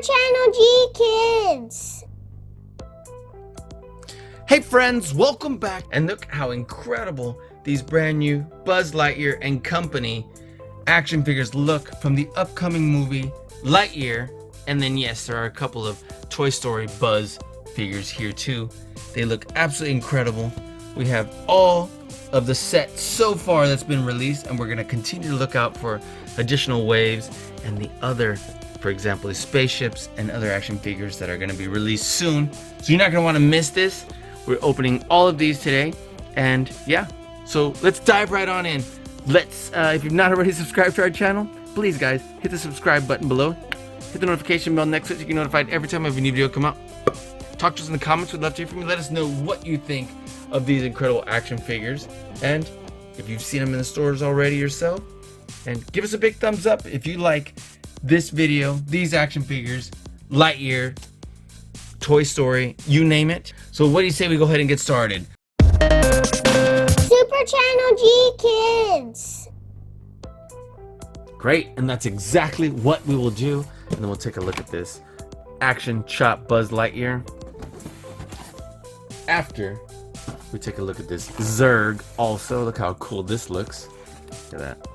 Channel G Kids. Hey friends, welcome back, and look how incredible these brand new Buzz Lightyear and Company action figures look from the upcoming movie Lightyear. And then yes, there are a couple of Toy Story Buzz figures here too. They look absolutely incredible. We have all of the set so far that's been released, and we're going to continue to look out for additional waves and the other, for example, the spaceships and other action figures that are going to be released soon. So you're not going to want to miss this. We're opening all of these today, and yeah, so let's dive right on in. If you've not already subscribed to our channel, please guys, hit the subscribe button below. Hit the notification bell next to it so you get notified every time I have a new video come out. Talk to us in the comments. We'd love to hear from you. Let us know what you think of these incredible action figures, and if you've seen them in the stores already yourself, and give us a big thumbs up if you like this video, these action figures, Lightyear, Toy Story, you name it. So what do you say we go ahead and get started? Super Channel G Kids. Great, and that's exactly what we will do. And then we'll take a look at this action chop Buzz Lightyear after we take a look at this Zerg also. Look how cool this looks. Look at that.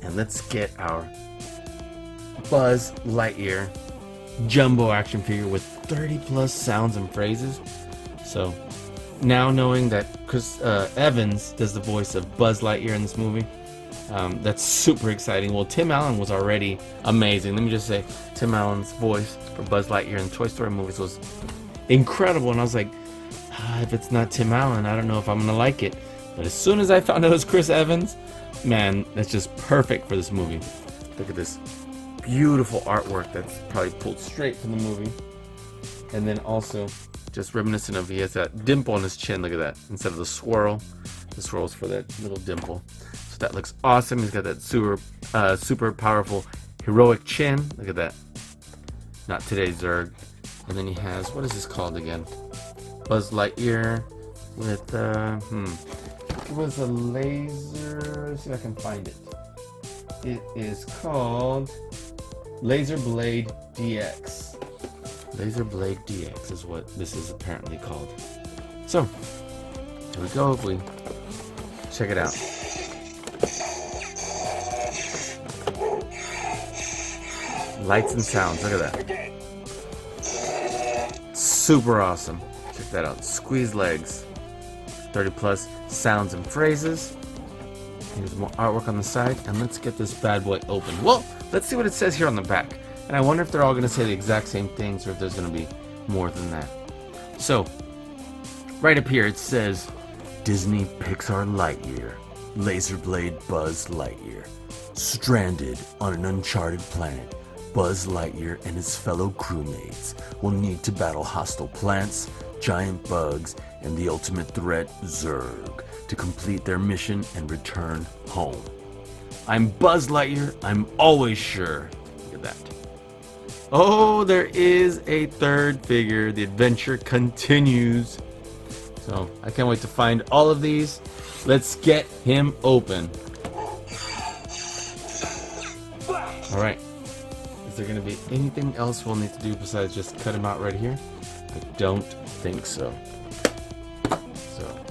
And let's get our Buzz Lightyear jumbo action figure with 30 plus sounds and phrases. So now knowing that Chris Evans does the voice of Buzz Lightyear in this movie, that's super exciting. Well, Tim Allen was already amazing. Let me just say, Tim Allen's voice for Buzz Lightyear in the Toy Story movies was incredible, and I was like, if it's not Tim Allen, I don't know if I'm gonna like it. But as soon as I found out it was Chris Evans, man, that's just perfect for this movie. Look at this beautiful artwork that's probably pulled straight from the movie. And then also just reminiscent of, he has that dimple on his chin. Look at that. Instead of the swirl's for that little dimple. So that looks awesome. He's got that super powerful heroic chin. Look at that. Not today's Zerg. And then he has, what is this called again? Buzz Lightyear with it was a laser. Let's see if I can find it. It is called Laser Blade DX. Laser Blade DX is what this is apparently called. So here we go. If we check it out. Lights and sounds. Look at that. Super awesome. Check that out. Squeeze legs. 30 plus sounds and phrases. Here's more artwork on the side, and let's get this bad boy open. Well, let's see what it says here on the back. And I wonder if they're all going to say the exact same things, or if there's going to be more than that. So, right up here it says, Disney Pixar Lightyear, Laser Blade Buzz Lightyear. Stranded on an uncharted planet, Buzz Lightyear and his fellow crewmates will need to battle hostile plants, giant bugs, and the ultimate threat, Zerg, to complete their mission and return home. I'm Buzz Lightyear, I'm always sure. Look at that. Oh, there is a third figure. The adventure continues. So I can't wait to find all of these. Let's get him open. All right. Is there going to be anything else we'll need to do besides just cut him out right here? I don't think so. So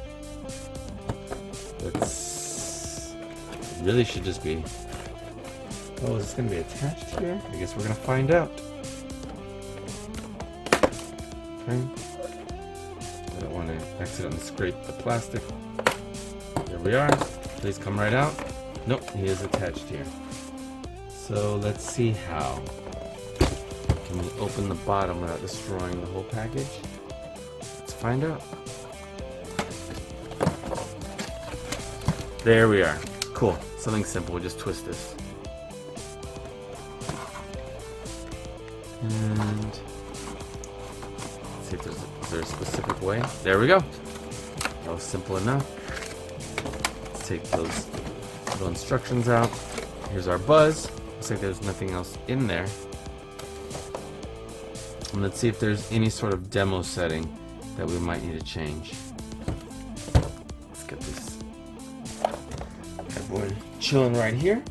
let's. It really should just be. Oh, is this going to be attached here? I guess we're going to find out. Okay. I don't want to accidentally scrape the plastic. There we are. Please come right out. Nope, he is attached here. So let's see how. Can we open the bottom without destroying the whole package? Let's find out. There we are. Cool. Something simple. We'll just twist this. And let's see if is there a specific way. There we go. That was simple enough. Let's take those little instructions out. Here's our Buzz. Looks like there's nothing else in there. And let's see if there's any sort of demo setting that we might need to change. Let's get this bad boy chilling right here.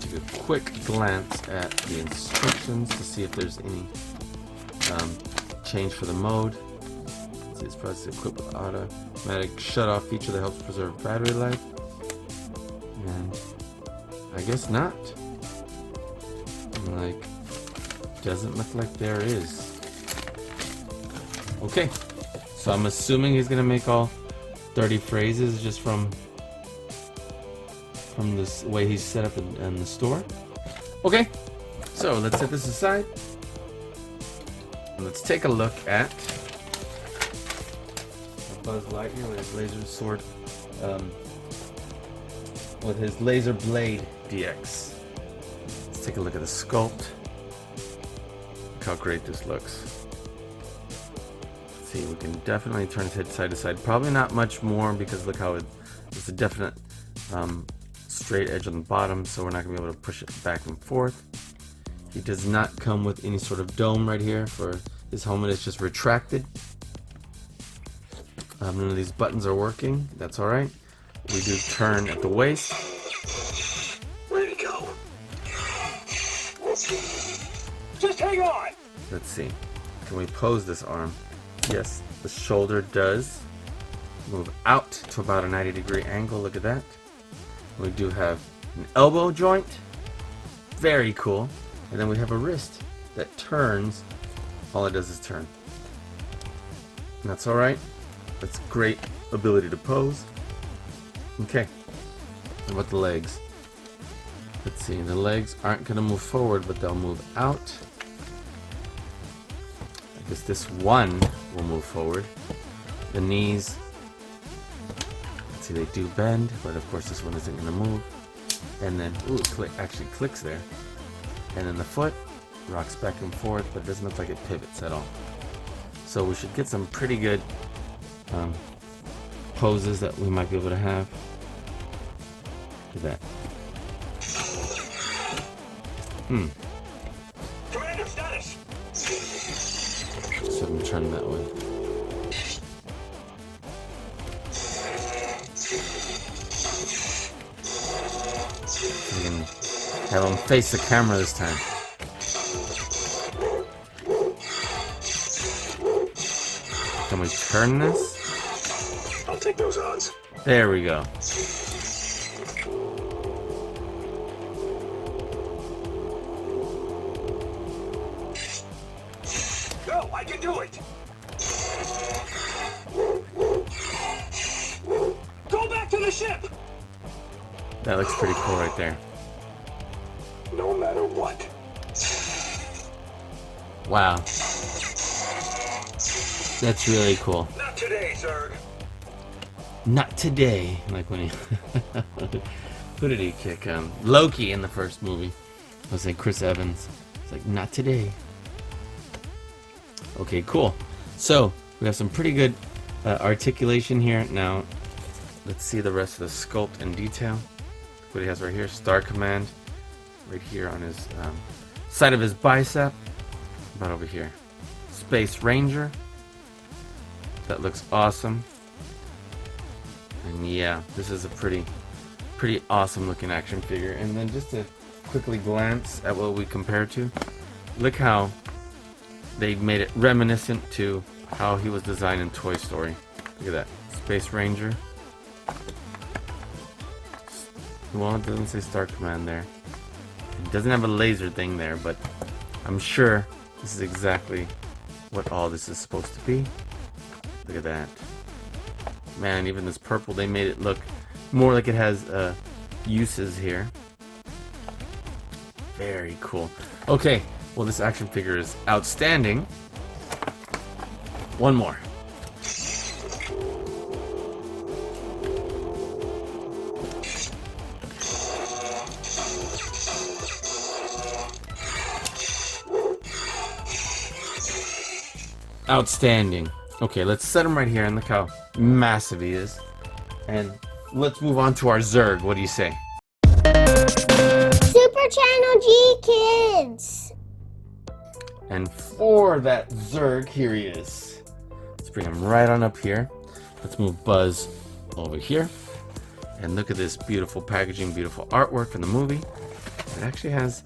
Take a quick glance at the instructions to see if there's any change for the mode. Let's see, it's probably equipped with automatic shut-off feature that helps preserve battery life. And I guess not. Like, doesn't look like there is. Okay, so I'm assuming he's gonna make all 30 phrases just from this way he's set up in the store. Okay, so let's set this aside. And let's take a look at Buzz Lightyear with his laser sword, with his laser blade DX. Let's take a look at the sculpt. Look how great this looks. Let's see, we can definitely turn his head side to side. Probably not much more because look how it's a definite straight edge on the bottom, so we're not going to be able to push it back and forth. He does not come with any sort of dome right here for his helmet. It's just retracted. None of these buttons are working. That's alright. We do turn at the waist. Ready to go. Just hang on. Let's see. Can we pose this arm? Yes, the shoulder does move out to about a 90-degree angle. Look at that. We do have an elbow joint. Very cool. And then we have a wrist that turns. All it does is turn. And that's alright. That's great ability to pose. Okay. What about the legs? Let's see. The legs aren't going to move forward, but they'll move out. I guess this one will move forward. The knees. See, they do bend, but of course this one isn't going to move. And then, ooh, it actually clicks there. And then the foot rocks back and forth, but it doesn't look like it pivots at all. So we should get some pretty good poses that we might be able to have. Look at that. Commander status. So I'm turning that way. We can have him face the camera this time. Can we turn this? I'll take those odds. There we go. Go, I can do it. Go back to the ship. That looks pretty cool right there. No matter what. Wow. That's really cool. Not today, Zerg. Not today. Like when he... Who did he kick? Loki in the first movie. I was saying Chris Evans. It's like, not today. Okay, cool. So, we have some pretty good articulation here. Now, let's see the rest of the sculpt in detail. What he has right here, Star Command. Right here on his side of his bicep. About over here. Space Ranger. That looks awesome. And yeah, this is a pretty awesome looking action figure. And then just to quickly glance at what we compare to, look how they made it reminiscent to how he was designed in Toy Story. Look at that, Space Ranger. Well, it doesn't say Star Command there. It doesn't have a laser thing there, but I'm sure this is exactly what all this is supposed to be. Look at that. Man, even this purple, they made it look more like it has uses here. Very cool. Okay, well, this action figure is outstanding. One more. Outstanding. Okay, let's set him right here and look how massive he is. And let's move on to our Zerg. What do you say? Super Channel G Kids. And for that Zerg, here he is. Let's bring him right on up here. Let's move Buzz over here. And look at this beautiful packaging, beautiful artwork from the movie. It actually has,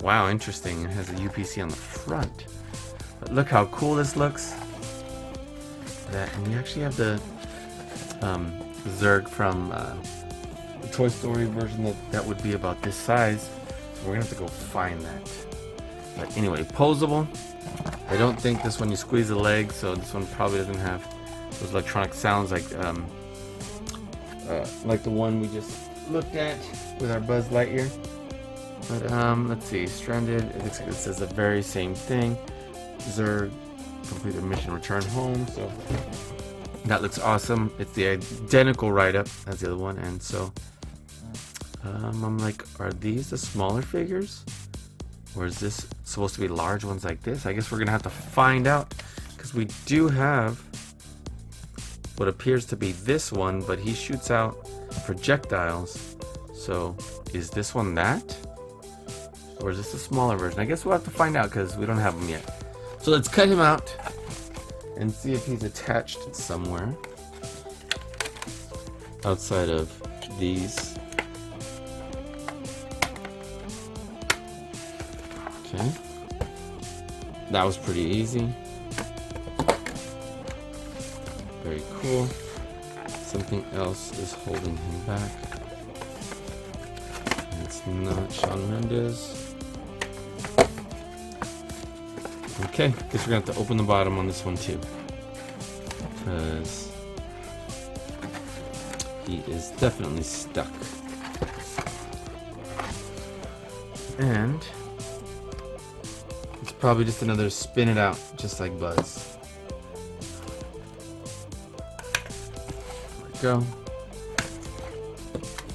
wow, interesting. It has a UPC on the front. But look how cool this looks. That, and you actually have the Zerg from the Toy Story version that would be about this size. So we're gonna have to go find that. But anyway, posable. I don't think this one you squeeze the leg, so this one probably doesn't have those electronic sounds like the one we just looked at with our Buzz Lightyear. But let's see, stranded. It looks like it says the very same thing. Zerg completed mission, return home. So that looks awesome. It's the identical write-up as the other one, and so I'm like, are these the smaller figures, or is this supposed to be large ones like this? I guess we're gonna have to find out, because we do have what appears to be this one, but he shoots out projectiles. So is this one that, or is this a smaller version? I guess we'll have to find out because we don't have them yet. So let's cut him out and see if he's attached somewhere outside of these. Okay, that was pretty easy. Very cool. Something else is holding him back. And it's not Shawn Mendes. Okay, guess we're gonna have to open the bottom on this one too, because he is definitely stuck. And it's probably just another spin it out, just like Buzz. Go.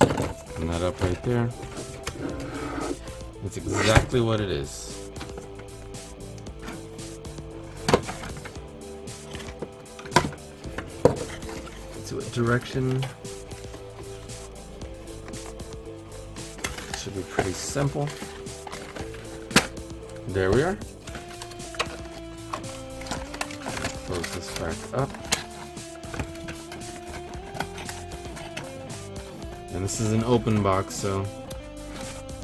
Open that up right there. That's exactly what it is. Let's see what direction. Should be pretty simple. There we are. Close this back up. And this is an open box, so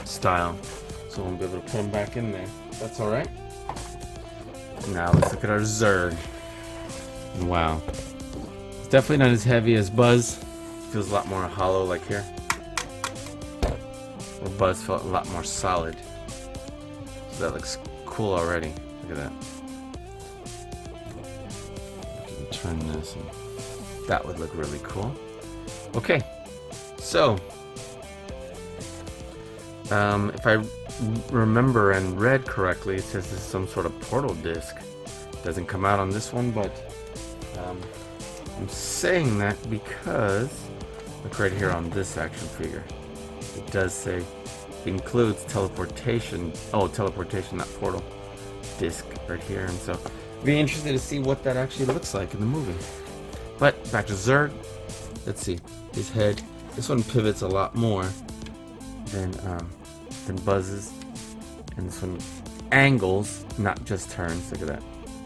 style. So we'll be able to put them back in there. That's alright. Now let's look at our Zerg. Wow. It's definitely not as heavy as Buzz. Feels a lot more hollow like here. Where Buzz felt a lot more solid. So that looks cool already. Look at that. I can turn this and that would look really cool. Okay. So, if I remember and read correctly, it says this is some sort of portal disc. Doesn't come out on this one, but I'm saying that because, look right here on this action figure. It does say, includes teleportation. Oh, teleportation, not portal disc right here. And so, be interested to see what that actually looks like in the movie. But, back to Zerg. Let's see, his head. This one pivots a lot more than Buzz's, and this one angles, not just turns. Look at that.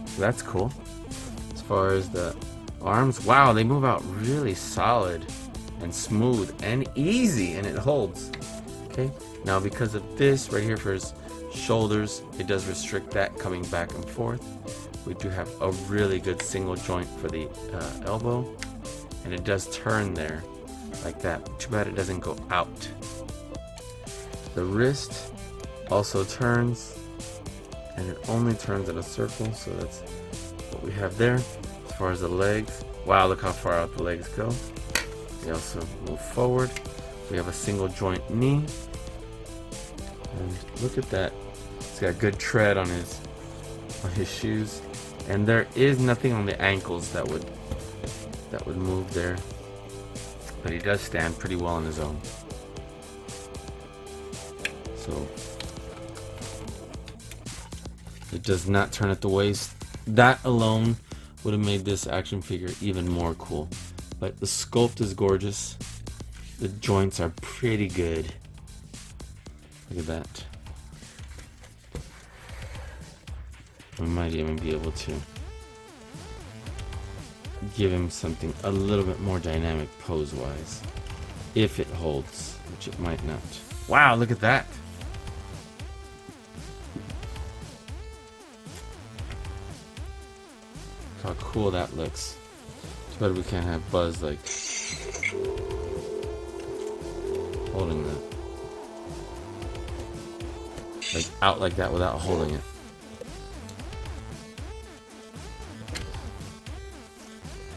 So that's cool. As far as the arms, wow, they move out really solid and smooth and easy, and it holds. Okay, now because of this right here for his shoulders, it does restrict that coming back and forth. We do have a really good single joint for the elbow, and it does turn there. Like that. Too bad it doesn't go out. The wrist also turns, and it only turns in a circle, so that's what we have there. As far as the legs, wow, look how far out the legs go. They also move forward. We have a single joint knee, and look at that. It's got good tread on his shoes, and there is nothing on the ankles that would move there. But he does stand pretty well on his own. So it does not turn at the waist. That alone would have made this action figure even more cool. But the sculpt is gorgeous. The joints are pretty good. Look at that. We might even be able to give him something a little bit more dynamic pose wise, if it holds, which it might not. Wow, look at that. how cool that looks. Too bad we can't have Buzz like holding that. Like out like that without holding it.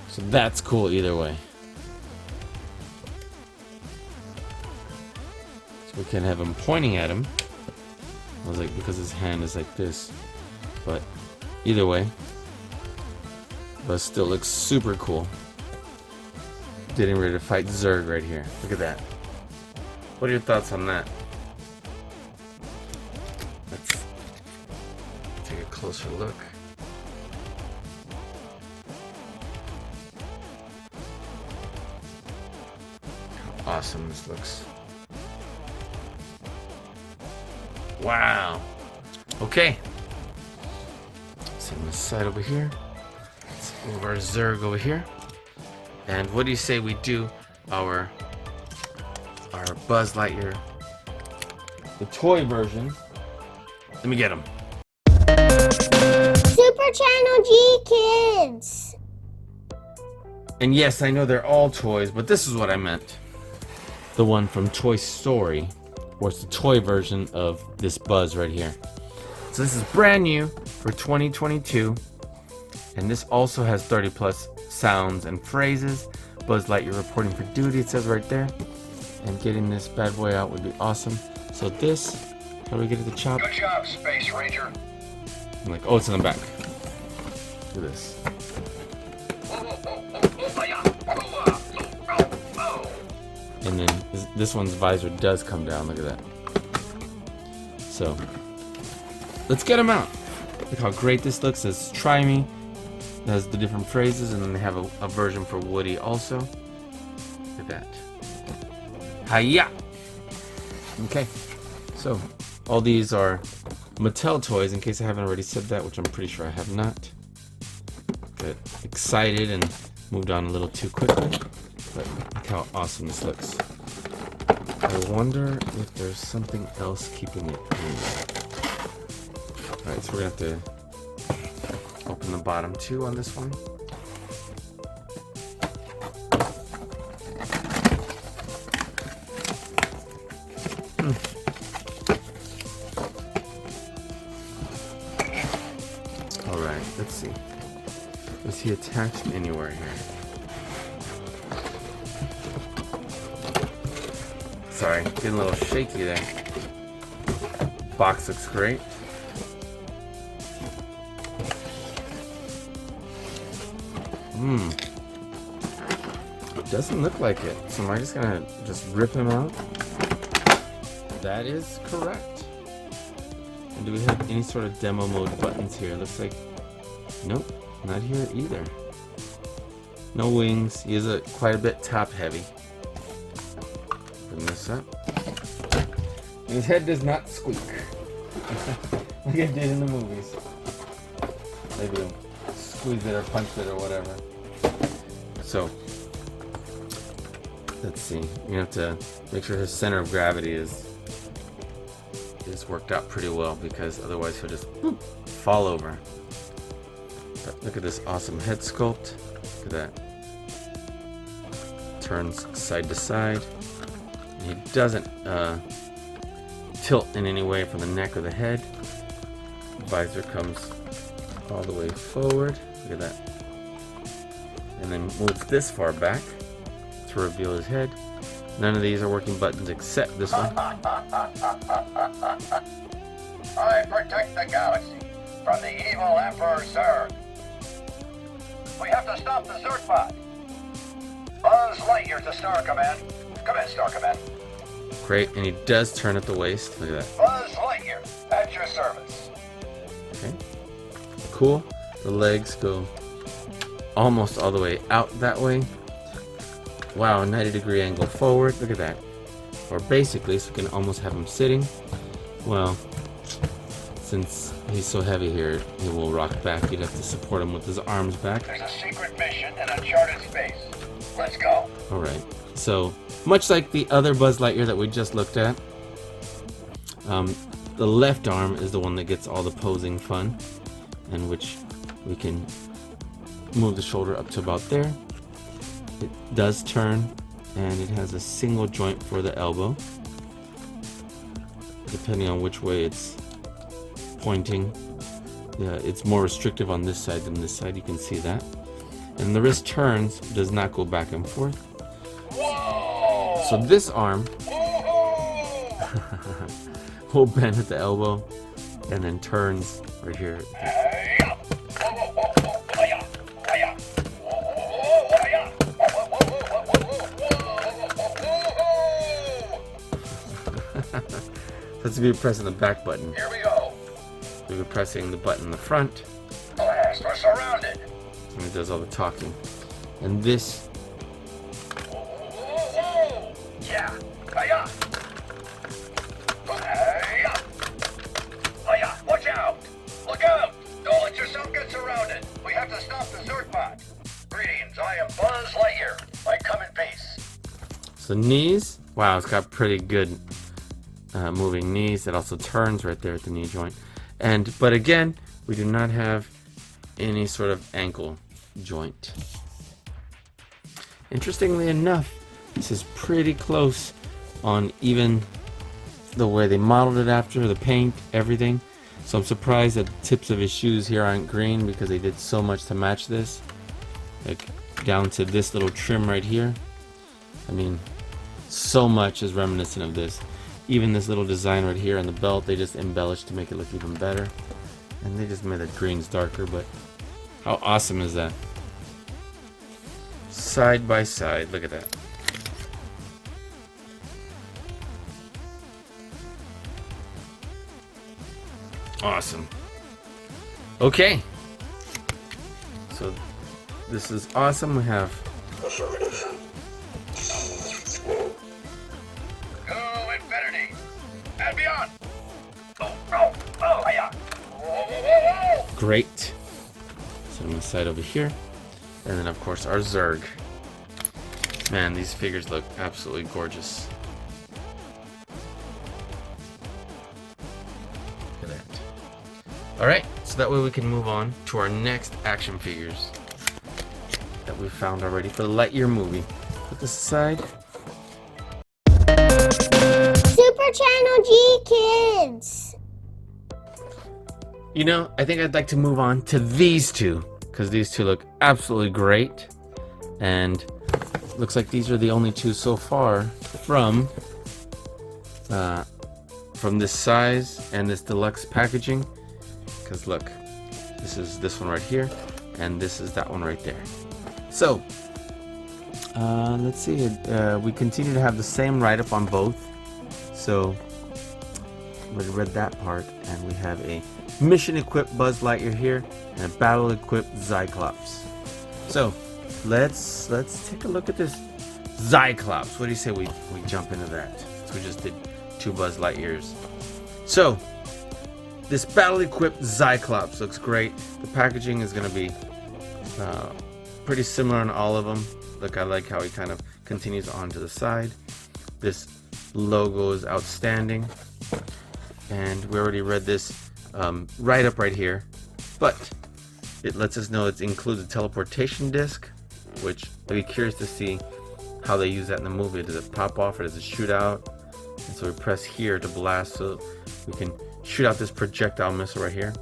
So that's cool either way. So we can have him pointing at him. I was like, because his hand is like this. But either way, Buzz still looks super cool. Getting ready to fight Zerg right here. Look at that. What are your thoughts on that? Let's take a closer look. How awesome this looks. Wow. Okay. Set this side over here. Let's move our Zerg over here. And what do you say we do our Buzz Lightyear, the toy version? Let me get him. Super Channel G Kids. And yes, I know they're all toys, but this is what I meant. The one from Toy Story, or it's the toy version of this Buzz right here. So this is brand new for 2022, and this also has 30 plus sounds and phrases. Buzz Lightyear reporting for duty, it says right there. And getting this bad boy out would be awesome. So this, how do we get it to chop? Good job, Space Ranger. I'm like, oh, it's in the back. Look at this. And then this one's visor does come down. Look at that. So let's get him out. Look how great this looks. It says try me. It has the different phrases, and then they have a version for Woody also. Look at that. Hiya! Okay. So all these are Mattel toys, in case I haven't already said that, which I'm pretty sure I have not. Got excited and moved on a little too quickly. But look how awesome this looks. I wonder if there's something else keeping it in. Alright, so we're going to have to open the bottom two on this one. Alright, let's see. Is he attached anywhere here? Sorry, getting a little shaky there. Box looks great. It doesn't look like it. So am I just gonna rip him out? That is correct. And do we have any sort of demo mode buttons here? Looks like, nope, not here either. No wings. He is quite a bit top heavy. Bring this up. And his head does not squeak. Like it did in the movies. Maybe squeeze it or punch it or whatever. So, let's see. You have to make sure his center of gravity is worked out pretty well, because otherwise he'll just fall over. But look at this awesome head sculpt. Look at that. Turns side to side. And he doesn't tilt in any way from the neck or the head. The visor comes all the way forward. Look at that. And then moves this far back to reveal his head. None of these are working buttons except this one. I protect the galaxy from the evil Emperor Zerg. We have to stop the Zerg bot. Buzz Lightyear to Star Command. Come in, Star Command. Great, and he does turn at the waist. Look at that. Buzz Lightyear, at your service. Okay. Cool. The legs go almost all the way out that way. Wow, 90-degree angle forward. Look at that. Or basically, so we can almost have him sitting. Well, since he's so heavy here, he will rock back. You'd have to support him with his arms back. There's a secret mission in uncharted space. Let's go. Alright, so much like the other Buzz Lightyear that we just looked at, the left arm is the one that gets all the posing fun, and which we can move the shoulder up to about there. It does turn, and it has a single joint for the elbow, depending on which way it's pointing. Yeah, it's more restrictive on this side than this side, you can see that. And the wrist turns, does not go back and forth. So this arm will bend at the elbow and then turns right here. That's if you're pressing the back button. Here we go. If you're pressing the button in the front, Blast, we're surrounded. and it does all the talking. And this, Yeah. Hiya. Hiya. Hiya. Watch out. Look out. Don't let yourself get surrounded. We have to stop the Zerg bot. Greetings. I am Buzz Lightyear. I come in peace. so knees, wow, it's got pretty good moving knees. It also turns right there at the knee joint. But again, we do not have any sort of ankle joint. Interestingly enough, this is pretty close on even the way they modeled it after, the paint, everything. So I'm surprised that the tips of his shoes here aren't green, because they did so much to match this. Like down to this little trim right here. I mean, so much is reminiscent of this. Even this little design right here on the belt, they just embellished to make it look even better. And they just made the greens darker, but how awesome is that? Side by side, look at that. Awesome. Okay. So this is awesome. We have Affirmative. Go infinity and beyond. Oh, hiya. Whoa. great. So I'm gonna slide over here. And then of course our Zerg. Man, these figures look absolutely gorgeous. Look at that. Alright, so that way we can move on to our next action figures that we found already for the Lightyear movie. Put this aside. Super Channel G Kids. You know, I think I'd like to move on to these two, because these two look absolutely great. And looks like these are the only two so far from this size and this deluxe packaging. Because look, this is this one right here, and this is that one right there. So let's see. We continue to have the same write-up on both. So we read that part, and we have a mission-equipped Buzz Lightyear here and a battle-equipped Cyclops. So let's take a look at this Cyclops. What do you say we jump into that? So we just did two Buzz Lightyears. So this battle-equipped Cyclops looks great. The packaging is going to be pretty similar on all of them. Look, I like how he kind of continues on to the side. This logo is outstanding, and we already read this write-up right here, but it lets us know it includes a teleportation disc, which I'd be curious to see how they use that in the movie. Does it pop off or does it shoot out? And so we press here to blast, so we can shoot out this projectile missile right here,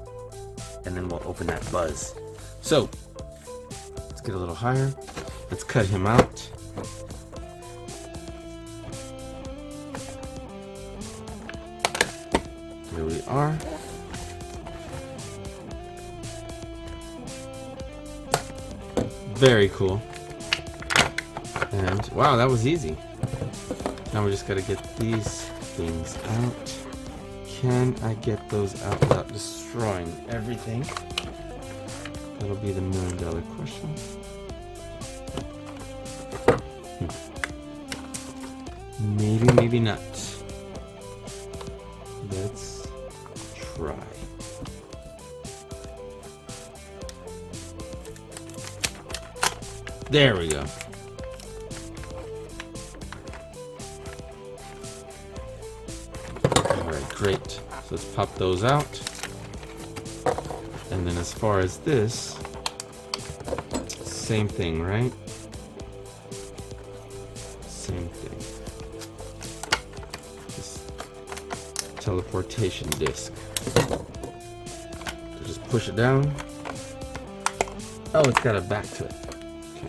and then we'll open that Buzz. So let's get a little higher. Let's cut him out. Here we are. Very cool. And wow, that was easy. Now we just gotta get these things out. Can I get those out without destroying everything? That'll be the $1,000,000 question. Maybe, maybe not. Let's try. There we go. Alright, great. So let's pop those out. And then as far as this, same thing, right? Same thing. This teleportation disc. So just push it down. Oh, it's got a back to it. Okay.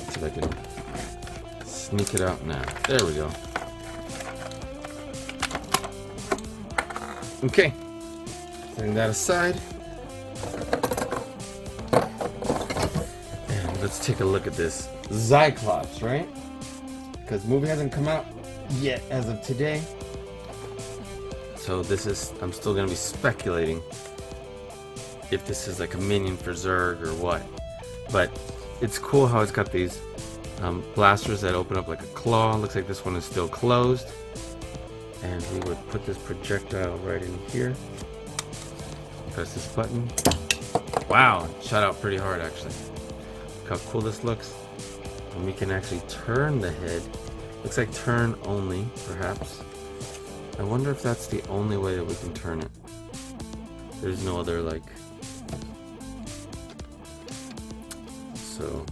See if I can sneak it out now. There we go. Okay. Setting that aside. And let's take a look at this Cyclops, right? Because the movie hasn't come out yet as of today. So this is, I'm still going to be speculating if this is like a minion for Zerg or what. But it's cool how it's got these blasters that open up like a claw. Looks like this one is still closed. And we would put this projectile right in here. Press this button. Wow, it shot out pretty hard actually. Look how cool this looks. And we can actually turn the head. Looks like turn only, perhaps. I wonder if that's the only way that we can turn it. There's no other like... So,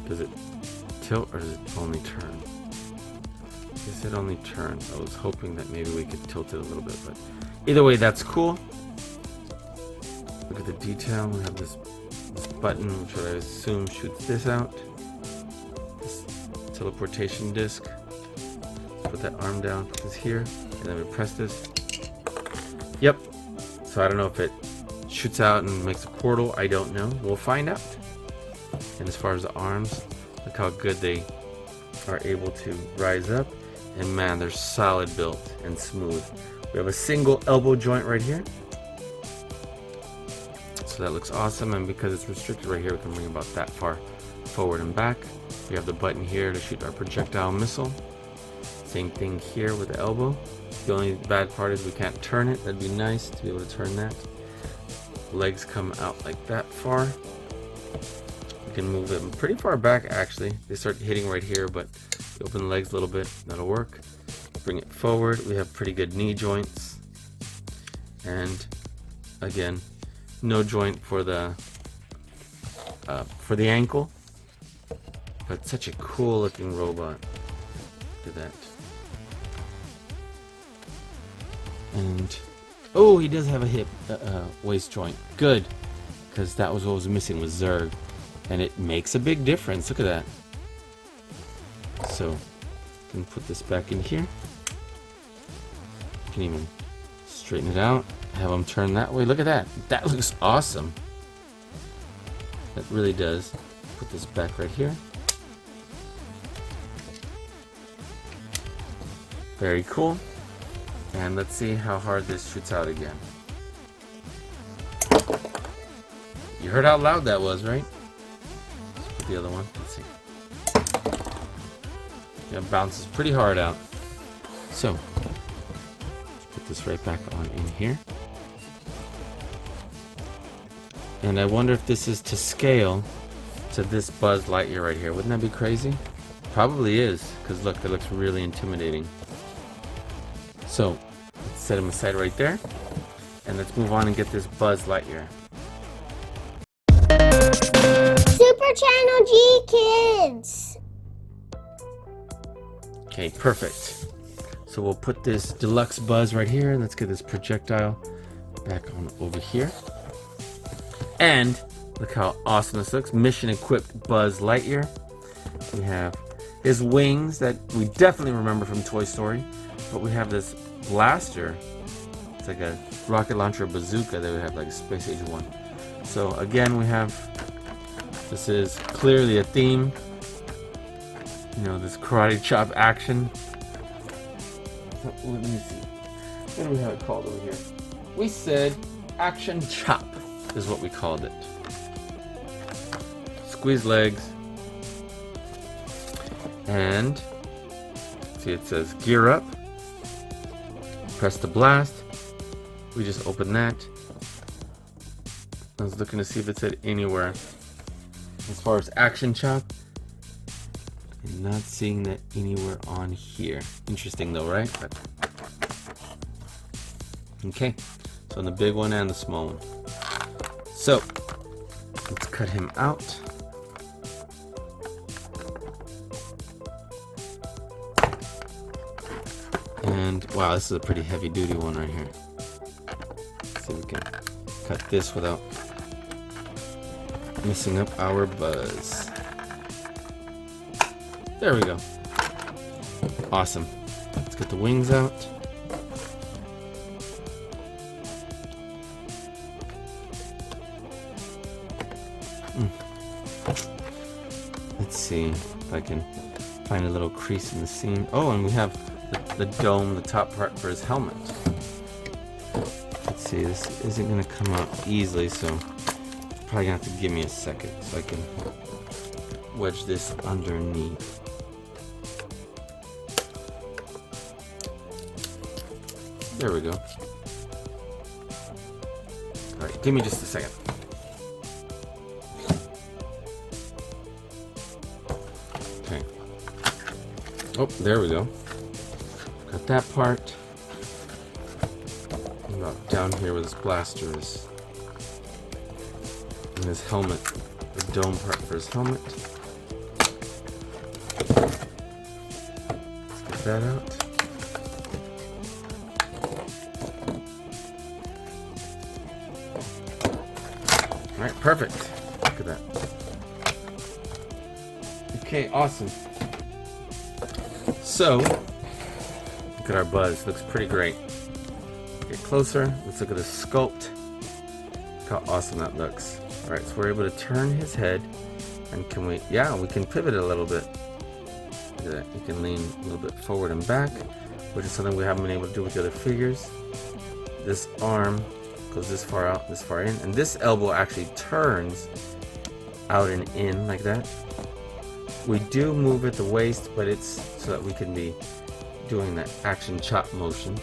does it tilt or does it only turn? I guess it only turns. I was hoping that maybe we could tilt it a little bit, but either way, that's cool. Look at the detail. We have this button, which I assume shoots this out. This teleportation disc. Put that arm down, put this here, and then we press this. Yep. So I don't know if it shoots out and makes a portal. I don't know. We'll find out. And as far as the arms, look how good they are able to rise up. And man, they're solid built and smooth. We have a single elbow joint right here. So that looks awesome. And because it's restricted right here, we can bring it about that far forward and back. We have the button here to shoot our projectile missile. Same thing here with the elbow. The only bad part is we can't turn it. That'd be nice to be able to turn that. Legs come out like that far. We can move them pretty far back actually. They start hitting right here, but you open the legs a little bit, that'll work. Bring it forward. We have pretty good knee joints. And again, no joint for the ankle. But such a cool looking robot. Look at that. And oh, he does have a hip waist joint. Good, because that was what was missing with Zerg, and it makes a big difference. Look at that. So, you can put this back in here. You can even straighten it out. Have them turn that way. Look at that. That looks awesome. That really does. Put this back right here. Very cool. And let's see how hard this shoots out again. You heard how loud that was, right? Let's put the other one. Let's see. Yeah, it bounces pretty hard out. So, let's put this right back on in here. And I wonder if this is to scale to this Buzz Lightyear right here. Wouldn't that be crazy? Probably is, because look, that looks really intimidating. So, let's set him aside right there. And let's move on and get this Buzz Lightyear. Super Channel G Kids. Okay, perfect. So we'll put this deluxe Buzz right here. And let's get this projectile back on over here. And look how awesome this looks. Mission equipped Buzz Lightyear. We have his wings that we definitely remember from Toy Story. But we have this blaster. It's like a rocket launcher bazooka that we have, like a Space Age one. So again, we have, this is clearly a theme. You know, this karate chop action. Let me see. What do we have it called over here? We said action chop is what we called it. Squeeze legs. And see, it says gear up. Press the blast. We just open that. I was looking to see if it said anywhere. As far as action chop, I'm not seeing that anywhere on here. Interesting though, right? But Okay, so the big one and the small one. So let's cut him out. And wow, this is a pretty heavy duty one right here. Let's see if we can cut this without messing up our Buzz. There we go. Awesome. Let's get the wings out. Let's see if I can find a little crease in the seam. Oh, and we have the dome, the top part for his helmet. Let's see, this isn't going to come out easily, so probably going to have to give me a second so I can wedge this underneath. There we go. Alright, give me just a second. Okay. Oh, there we go. Got that part. About down here where this blaster is. And his helmet. The dome part for his helmet. Let's get that out. Alright, perfect. Look at that. Okay, awesome. So, look at our Buzz. Looks pretty great. Get closer. Let's look at the sculpt. Look how awesome that looks. Alright, so we're able to turn his head. And can we, yeah, we can pivot it a little bit. Look at that. You can lean a little bit forward and back, which is something we haven't been able to do with the other figures. This arm goes this far out, this far in, and this elbow actually turns out and in like that. We do move at the waist, but it's so that we can be doing that action chop motion,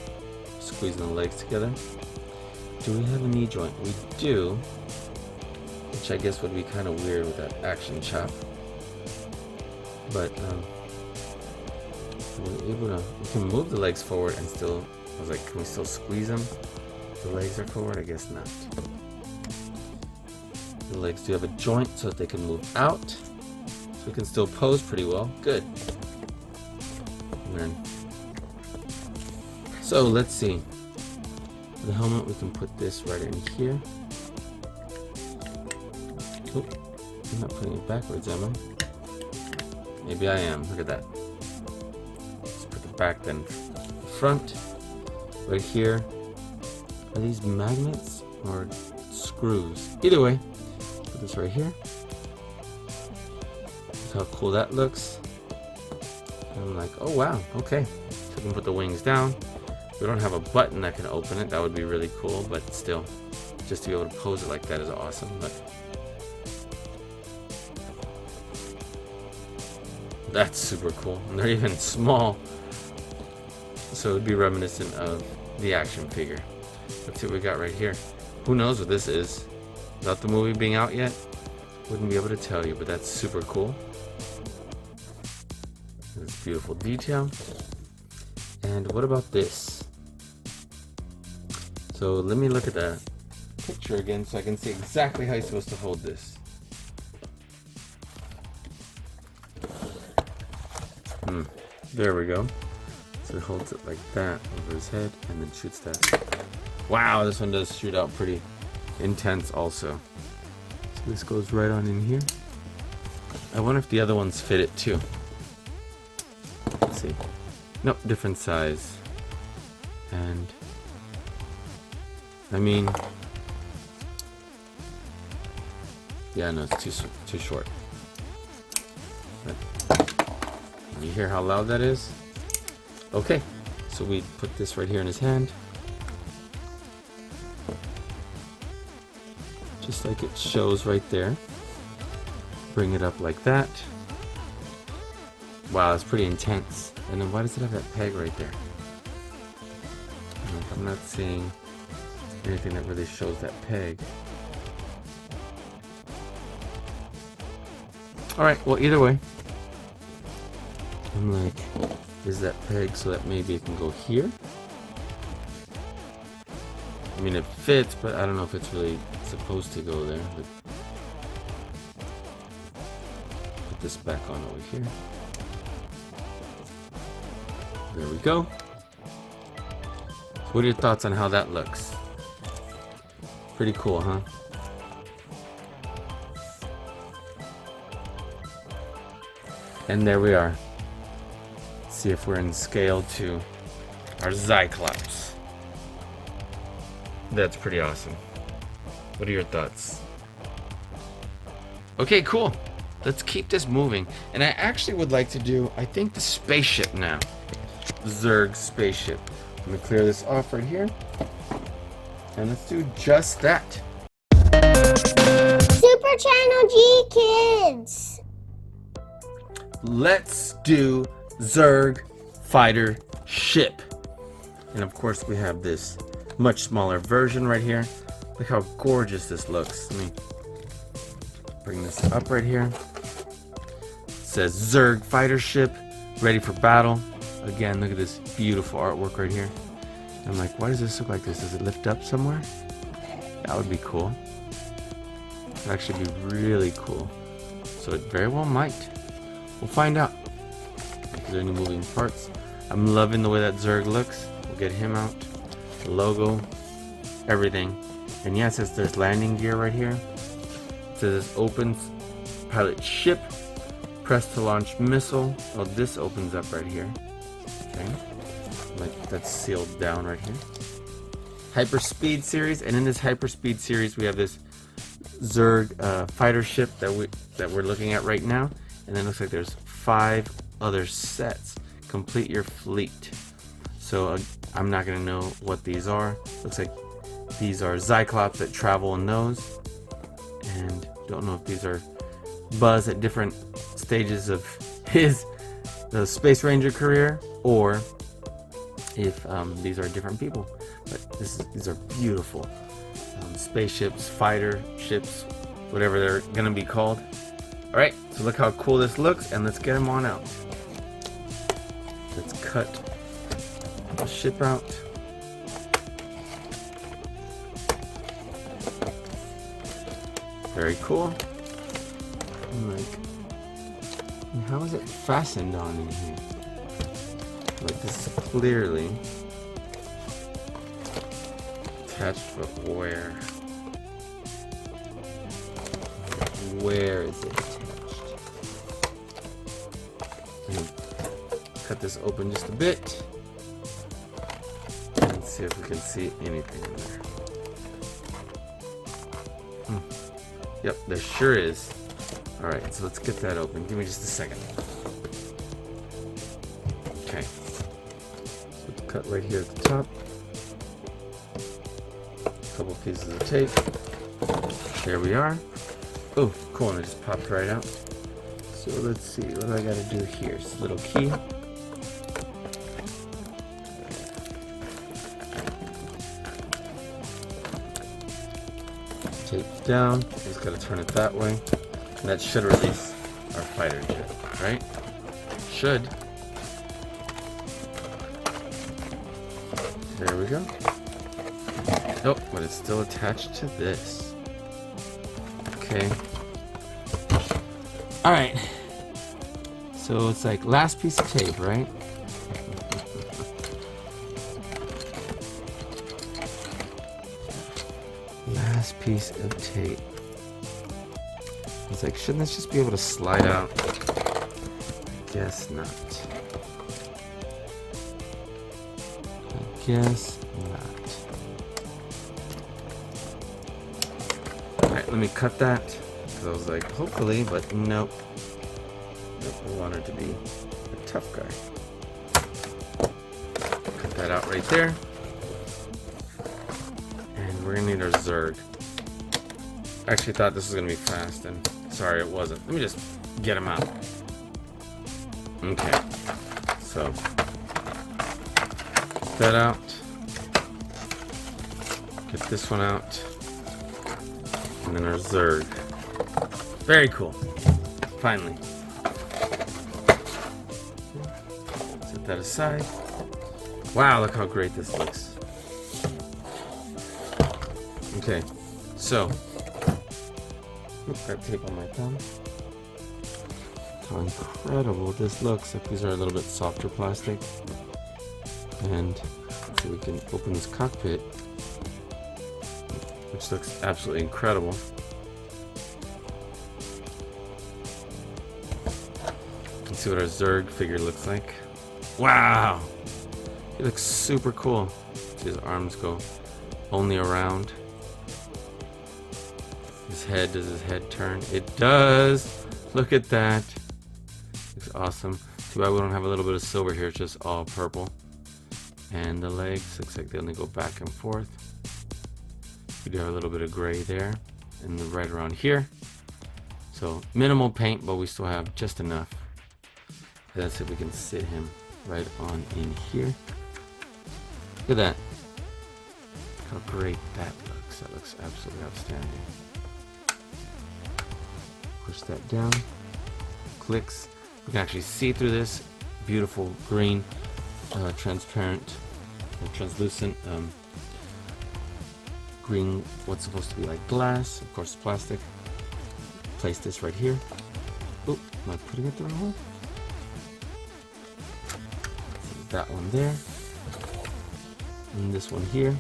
squeezing the legs together. Do we have a knee joint? We do, which I guess would be kind of weird with that action chop. But we're able to, we can move the legs forward and still, I was like, can we still squeeze them? The legs are forward? I guess not. The legs do have a joint so that they can move out. So we can still pose pretty well. Good. And then, so let's see. The helmet, we can put this right in here. Oop, I'm not putting it backwards, am I? Maybe I am. Look at that. Let's put the back then. The front, right here. Are these magnets or screws? Either way, put this right here. Look how cool that looks. And I'm like, oh wow, okay. So we can put the wings down. We don't have a button that can open it. That would be really cool, but still, just to be able to pose it like that is awesome. But that's super cool. And they're even small. So it would be reminiscent of the action figure. Let's see what we got right here. Who knows what this is? Without the movie being out yet, wouldn't be able to tell you, but that's super cool. This beautiful detail. And what about this? So let me look at the picture again so I can see exactly how you're supposed to hold this. There we go. So he holds it like that over his head and then shoots that. Wow, this one does shoot out pretty intense also. So this goes right on in here. I wonder if the other ones fit it too. Let's see. Nope, different size. And I mean, yeah, no, it's too short. But you hear how loud that is? Okay, so we put this right here in his hand. Just like it shows right there. Bring it up like that. Wow, that's pretty intense. And then why does it have that peg right there? I'm not seeing anything that really shows that peg. Alright, well either way. I'm like, is that peg so that maybe it can go here? I mean, it fits, but I don't know if it's really supposed to go there. But put this back on over here. There we go. So what are your thoughts on how that looks? Pretty cool, huh? And there we are. Let's see if we're in scale to our Cyclops. That's pretty awesome. What are your thoughts? Okay, cool. Let's keep this moving. And I actually would like to do, I think, the spaceship now. Zerg spaceship. I'm gonna clear this off right here. And let's do just that. Super Channel G Kids. Let's do Zerg fighter ship. And of course we have this much smaller version right here. Look how gorgeous this looks. Let me bring this up right here. It says Zerg fighter ship, ready for battle. Again, look at this beautiful artwork right here. I'm like, why does this look like this? Does it lift up somewhere? That would be cool. It'd actually be really cool. So it very well might. We'll find out. If there's any moving parts. I'm loving the way that Zerg looks. We'll get him out. The logo. Everything. And yeah, it says there's landing gear right here. It says this opens pilot ship. Press to launch missile. Oh, this opens up right here. Okay. Like that's sealed down right here. Hyperspeed series, and in this hyperspeed series we have this Zerg fighter ship that we're looking at right now, and then it looks like there's 5 other sets. Complete your fleet. So I'm not gonna know what these are. Looks like these are Cyclops that travel in those, and don't know if these are Buzz at different stages of the Space Ranger career, or if these are different people. But these are beautiful spaceships, fighter ships, whatever they're gonna be called. All right, so look how cool this looks, and let's get them on out. Let's cut the ship out. Very cool. I'm like, how is it fastened on in here? Like, this is clearly attached, but where? Where is it attached? I'm gonna cut this open just a bit and see if we can see anything in there. Yep, there sure is. Alright, so let's get that open. Give me just a second. Okay. So cut right here at the top. A couple pieces of tape. There we are. Oh, cool, and it just popped right out. So let's see, what do I gotta do here? It's a little key. Tape down, just gotta turn it that way. And that should release our fighter jet, right? Should. There we go. Oh, but it's still attached to this. Okay. Alright. So it's like last piece of tape, right? Last piece of tape. It's like, shouldn't this just be able to slide out? Guess not. I guess not. Alright, let me cut that. Because I was like, hopefully, but nope. Nope, I want her to be a tough guy. Cut that out right there. And we're gonna need our Zerg. I actually thought this was gonna be fast, and sorry it wasn't. Let me just get him out. Okay. So, get that out. Get this one out. And then our Zerg. Very cool. Finally. Set that aside. Wow, look how great this looks. Okay, so got tape on my thumb. How incredible this looks. Like these are a little bit softer plastic. And let's see, we can open this cockpit, which looks absolutely incredible. Let's see what our Zerg figure looks like. Wow! He looks super cool. See, his arms go only around. His head, does his head turn? It does! Look at that. Looks awesome. Too bad we don't have a little bit of silver here, it's just all purple. And the legs, looks like they only go back and forth. We do have a little bit of gray there, and the right around here. So minimal paint, but we still have just enough. And let's see if we can sit him right on in here. Look at that. Look how great that looks. That looks absolutely outstanding. Push that down. Clicks. We can actually see through this beautiful green, transparent, or translucent green. What's supposed to be like glass, of course, plastic. Place this right here. Oh, am I putting it the wrong way? That one there, and this one here.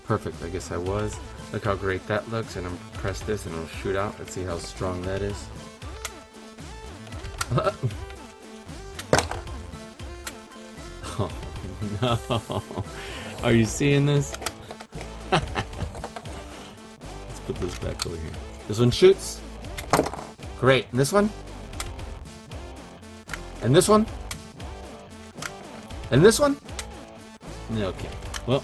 Perfect. I guess I was. Look how great that looks, and I'm press this and it'll shoot out. Let's see how strong that is. Oh no! Are you seeing this? Let's put this back over here. This one shoots. Great. And this one? And this one? And this one? Okay. Well,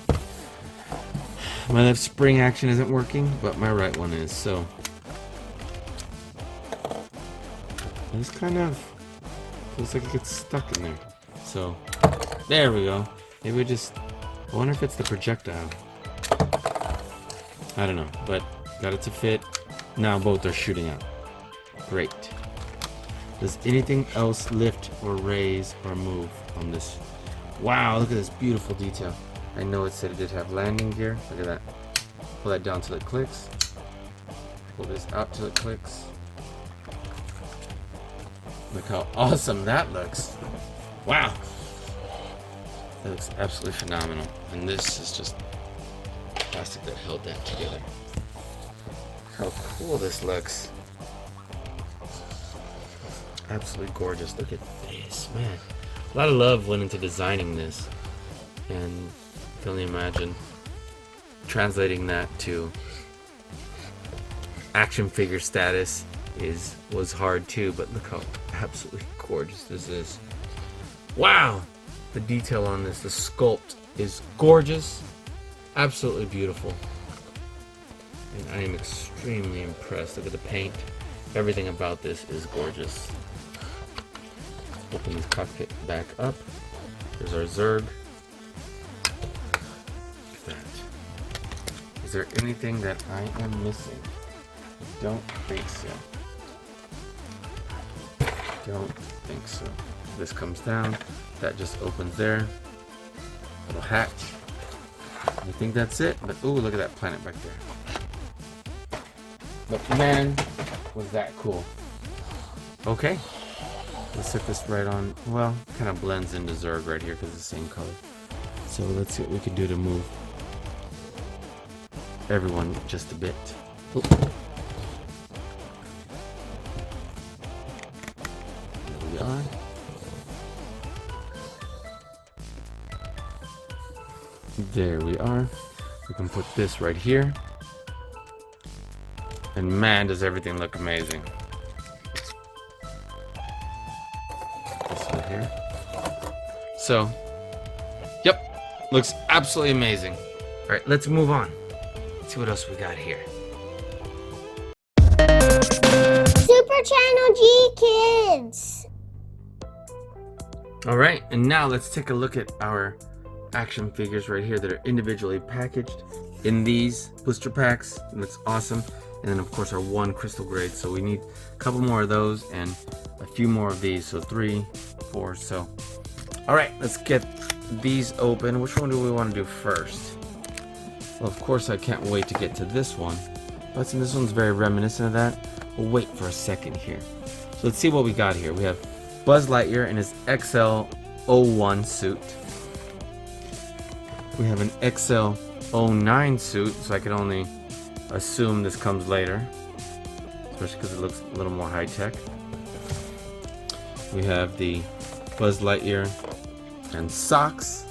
my left spring action isn't working, but my right one is, so it's kind of feels like it gets stuck in there. So there we go. Maybe I wonder if it's the projectile. I don't know, but got it to fit. Now both are shooting out. Great. Does anything else lift or raise or move on this? Wow, look at this beautiful detail. I know it said it did have landing gear. Look at that. Pull that down till it clicks. Pull this out till it clicks. Look how awesome that looks. Wow. That looks absolutely phenomenal. And this is just plastic that held that together. How cool this looks. Absolutely gorgeous. Look at this, man. A lot of love went into designing this, and I can only imagine translating that to action figure status was hard too. But look how absolutely gorgeous this is. Wow, the detail on this, the sculpt is gorgeous, absolutely beautiful, and I am extremely impressed. Look at the paint. Everything about this is gorgeous. Open this cockpit back up. There's our Zerg. Look at that. Is there anything that I am missing? I don't think so. Don't think so. This comes down. That just opens there. Little hatch. I think that's it. But ooh, look at that planet back there. But man, was that cool. Okay. Let's set this right on. Well, kind of blends into Zerg right here because it's the same color. So let's see what we can do to move everyone just a bit. Oop. There we are. There we are. We can put this right here. And man, does everything look amazing. Here. So, yep, looks absolutely amazing. All right, let's move on. Let's see what else we got here. Super Channel G Kids. All right, and now let's take a look at our action figures right here that are individually packaged in these booster packs. And that's awesome. And then of course our one crystal grade. So we need a couple more of those and a few more of these. So 3, 4. So, all right, let's get these open. Which one do we want to do first? Well, of course, I can't wait to get to this one. But since this one's very reminiscent of that, we'll wait for a second here. So let's see what we got here. We have Buzz Lightyear in his XL01 suit. We have an XL09 suit, so I can only assume this comes later, especially because it looks a little more high-tech. We have the Buzz Lightyear and socks.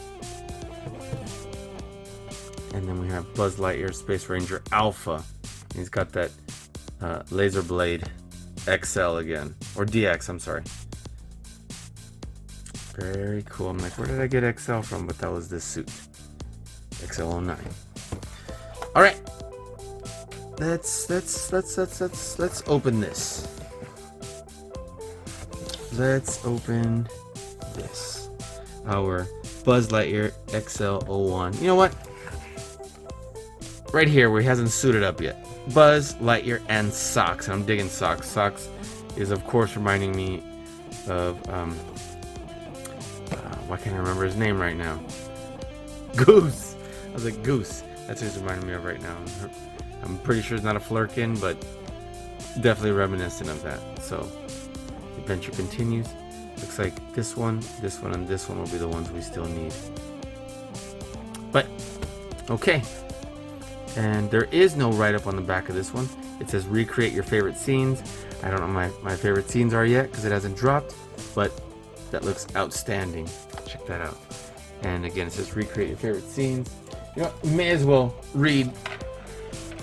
And then we have Buzz Lightyear Space Ranger Alpha. He's got that laser blade XL again, or DX, I'm sorry. Very cool. I'm like, where did I get XL from? But that was this suit, XL09. All right, let's open this. Let's open this. Our Buzz Lightyear XL01. You know what? Right here where he hasn't suited up yet. Buzz Lightyear and socks. I'm digging socks. Socks is of course reminding me of why can't I remember his name right now? Goose. I was like, Goose. That's what he's reminding me of right now. I'm pretty sure it's not a Flurkin, but definitely reminiscent of that. So the adventure continues. Looks like this one, and this one will be the ones we still need. But okay. And there is no write-up on the back of this one. It says recreate your favorite scenes. I don't know my favorite scenes are yet because it hasn't dropped, but that looks outstanding. Check that out. And again, it says recreate your favorite scenes. You know, may as well read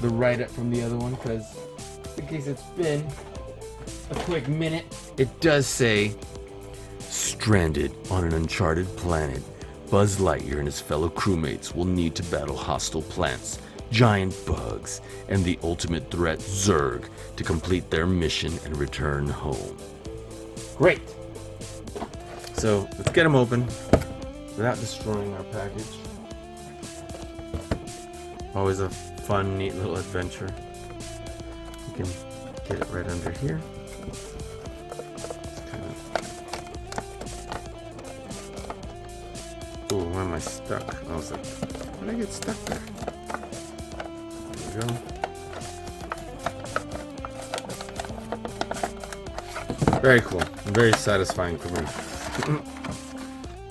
the write-up from the other one because in case it's been a quick minute. It does say, stranded on an uncharted planet, Buzz Lightyear and his fellow crewmates will need to battle hostile plants, giant bugs, and the ultimate threat, Zerg, to complete their mission and return home. Great! So, let's get them open without destroying our package. Always a fun, neat little adventure. You can get it right under here. Ooh, why am I stuck? I was like, how did I get stuck there? There we go. Very cool. Very satisfying for me.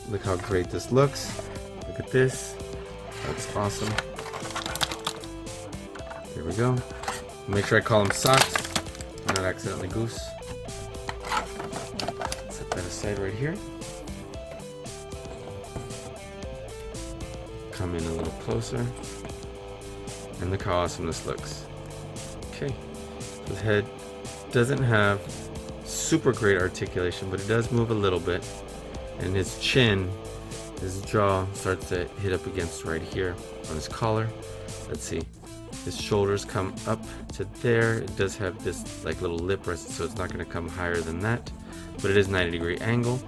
Look how great this looks. Look at this. That's awesome. Here we go. Make sure I call them socks. Not accidentally Goose. Set that aside right here. Come in a little closer. And look how awesome this looks. Okay. His head doesn't have super great articulation, but it does move a little bit. And his chin, his jaw starts to hit up against right here on his collar. Let's see. His shoulders come up to there. It does have this like little lip rest, so it's not going to come higher than that. But it is 90-degree angle.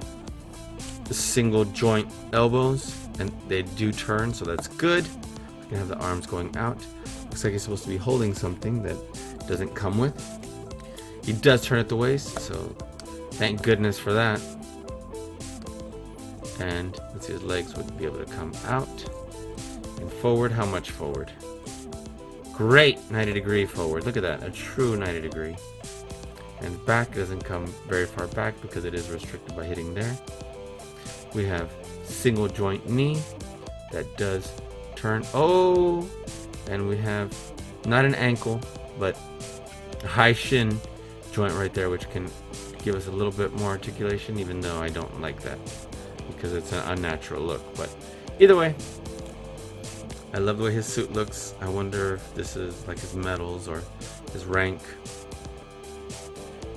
The single joint elbows, and they do turn, so that's good. You can have the arms going out. Looks like he's supposed to be holding something that doesn't come with. He does turn at the waist, so thank goodness for that. And let's see, his legs would be able to come out and forward. How much forward? Great, 90-degree forward. Look at that, a true 90-degree. And back doesn't come very far back because it is restricted by hitting there. We have single joint knee that does turn. Oh, and we have not an ankle, but a high shin joint right there, which can give us a little bit more articulation, even though I don't like that because it's an unnatural look. But either way, I love the way his suit looks. I wonder if this is like his medals or his rank.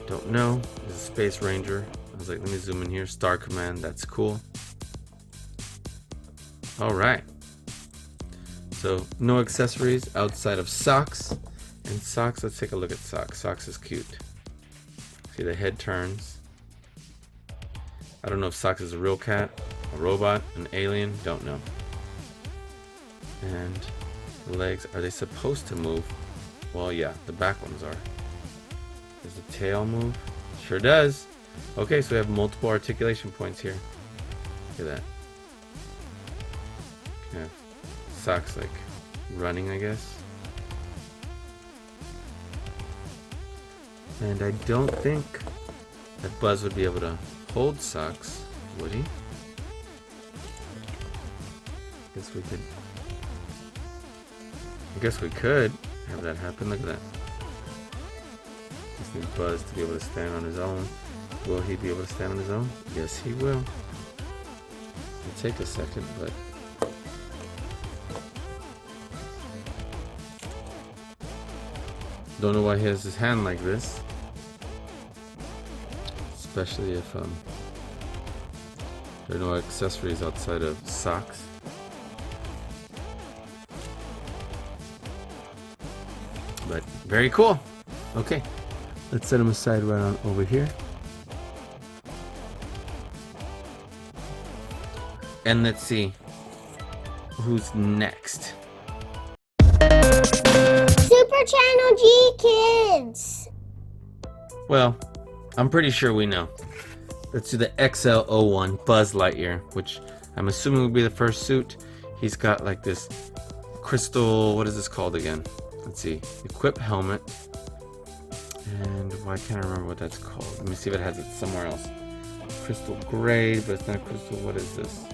Don't know. He's a Space Ranger. I was like, let me zoom in here. Star Command, that's cool. Alright. So, no accessories outside of socks. And socks, let's take a look at socks. Socks is cute. See, the head turns. I don't know if Socks is a real cat, a robot, an alien, don't know. And the legs, are they supposed to move? Well, yeah, the back ones are. Does the tail move? Sure does. Okay, so we have multiple articulation points here. Look at that. You can have Socks like running, I guess. And I don't think that Buzz would be able to hold socks, would he? Guess we could. I guess we could have that happen. Look at that. Just need Buzz to be able to stand on his own. Will he be able to stand on his own? Yes, he will. It'll take a second, but don't know why he has his hand like this. Especially if there are no accessories outside of socks. But very cool. Okay, let's set him aside right on over here. And let's see who's next. Super Channel G Kids. Well, I'm pretty sure we know. Let's do the XL01 Buzz Lightyear, which I'm assuming will be the first suit. He's got like this crystal, what is this called again? Let's see, equip helmet. And why can't I remember what that's called? Let me see if it has it somewhere else. Crystal gray, but it's not crystal. What is this?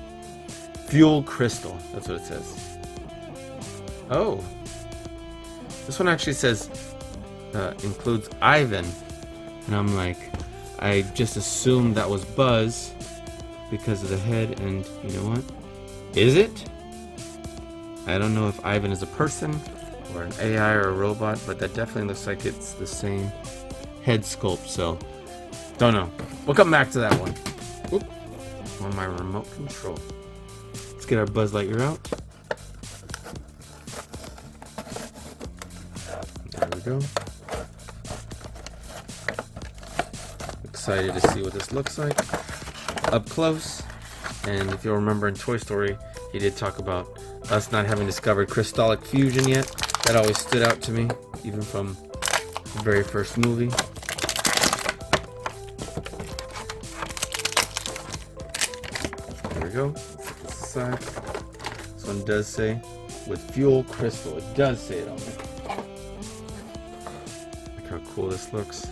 Fuel crystal, that's what it says. Oh, this one actually says includes Ivan. And I'm like, I just assumed that was Buzz because of the head, and you know what? Is it? I don't know if Ivan is a person or an AI or a robot, but that definitely looks like it's the same head sculpt, so don't know. We'll come back to that one. Oop, on my remote control. Let's get our Buzz Lightyear out. There we go. Excited to see what this looks like up close. And if you'll remember in Toy Story, he did talk about us not having discovered crystallic fusion yet. That always stood out to me, even from the very first movie. There we go. Set this aside. This one does say with fuel crystal. It does say it on there. Look how cool this looks.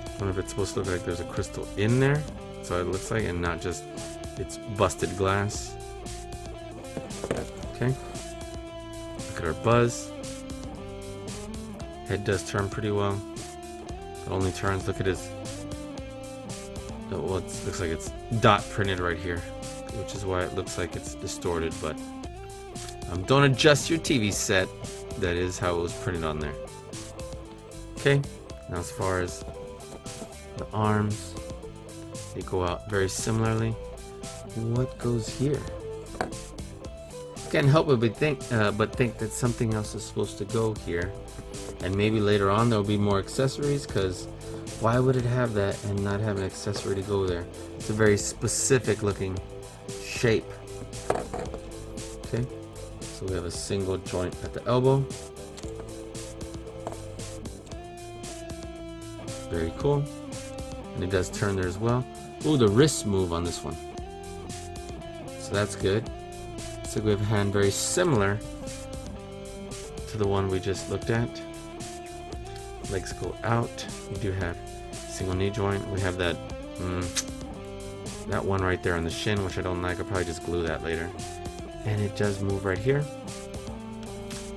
I wonder if it's supposed to look like there's a crystal in there, so it looks like, and not just it's busted glass. Okay. Look at our Buzz. Head does turn pretty well. It only turns. Look at his. Well, it looks like it's dot printed right here, which is why it looks like it's distorted. But don't adjust your TV set. That is how it was printed on there. Okay. Now as far as the arms, they go out very similarly. What goes here? Can't help but think that something else is supposed to go here, and maybe later on there'll be more accessories. Because why would it have that and not have an accessory to go there? It's a very specific looking shape. Okay, so we have a single joint at the elbow. Very cool. And it does turn there as well. Ooh, the wrists move on this one. So that's good. So we have a hand very similar to the one we just looked at. Legs go out. We do have single knee joint. We have that that one right there on the shin, which I don't like. I'll probably just glue that later. And it does move right here.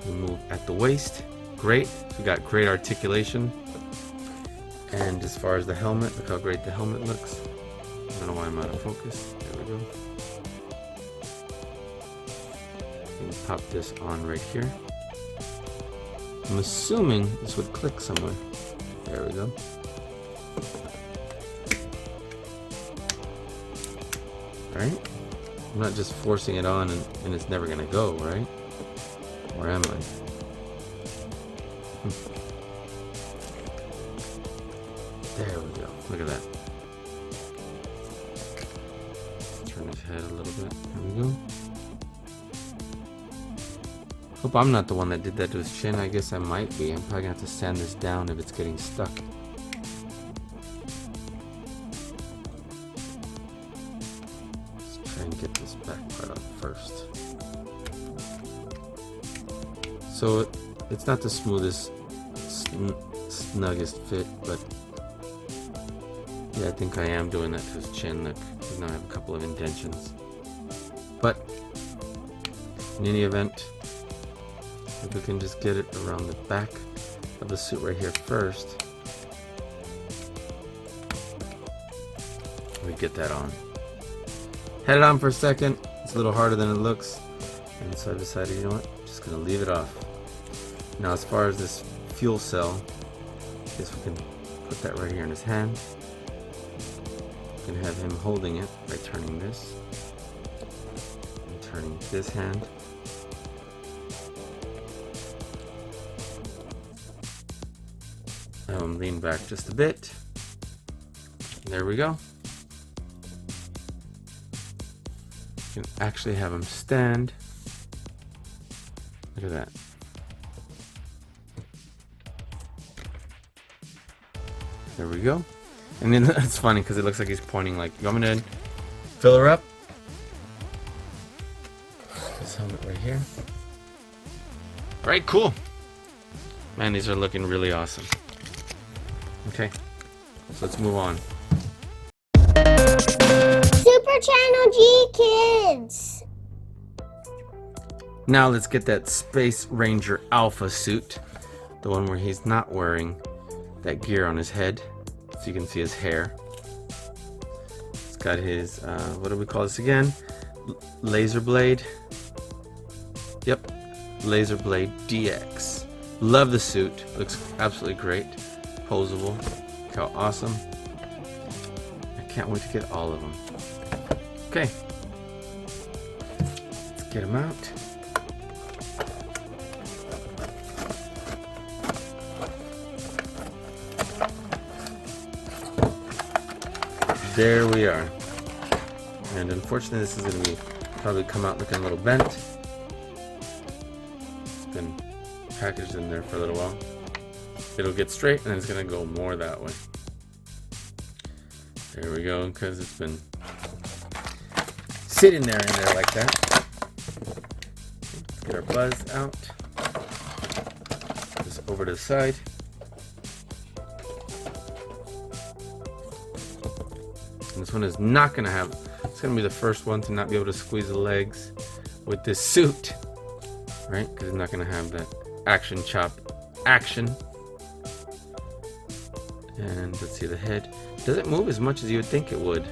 We move at the waist. Great. We got great articulation. And as far as the helmet, look how great the helmet looks. I don't know why I'm out of focus. There we go. And pop this on right here. I'm assuming this would click somewhere. There we go. Right? I'm not just forcing it on and it's never gonna go, right? Or am I? There we go. Look at that. Turn his head a little bit. There we go. Hope I'm not the one that did that to his chin. I guess I might be. I'm probably gonna have to sand this down if it's getting stuck. Let's try and get this back part up first. So it's not the smoothest, snuggest fit, but yeah, I think I am doing that to his chin. Look, now I have a couple of indentions. But in any event, if we can just get it around the back of the suit right here first, we get that on. Had it on for a second. It's a little harder than it looks, and so I decided, you know what, I'm just gonna leave it off. Now, as far as this fuel cell, I guess we can put that right here in his hand. We can have him holding it by turning this and turning this hand. Lean back just a bit. There we go. You can actually have him stand. Look at that. There we go. And then it's funny because it looks like he's pointing like, you want me to fill her up? This helmet right here. Alright, cool. Man, these are looking really awesome. Okay, so let's move on. Super Channel G Kids. Now let's get that Space Ranger Alpha suit. The one where he's not wearing that gear on his head. So you can see his hair. It's got his, what do we call this again? Laser blade. Yep, Laser Blade DX. Love the suit. Looks absolutely great. Posable. Look how awesome. I can't wait to get all of them. Okay. Let's get them out. There we are. And unfortunately this is going to be probably come out looking a little bent. It's been packaged in there for a little while. It'll get straight and then it's going to go more that way. There we go, because it's been sitting there in there like that. Let's get our Buzz out. Just over to the side. And this one is not going to have, it's going to be the first one to not be able to squeeze the legs with this suit. Right? Because it's not going to have that action chop action. And let's see, the head doesn't move as much as you would think it would.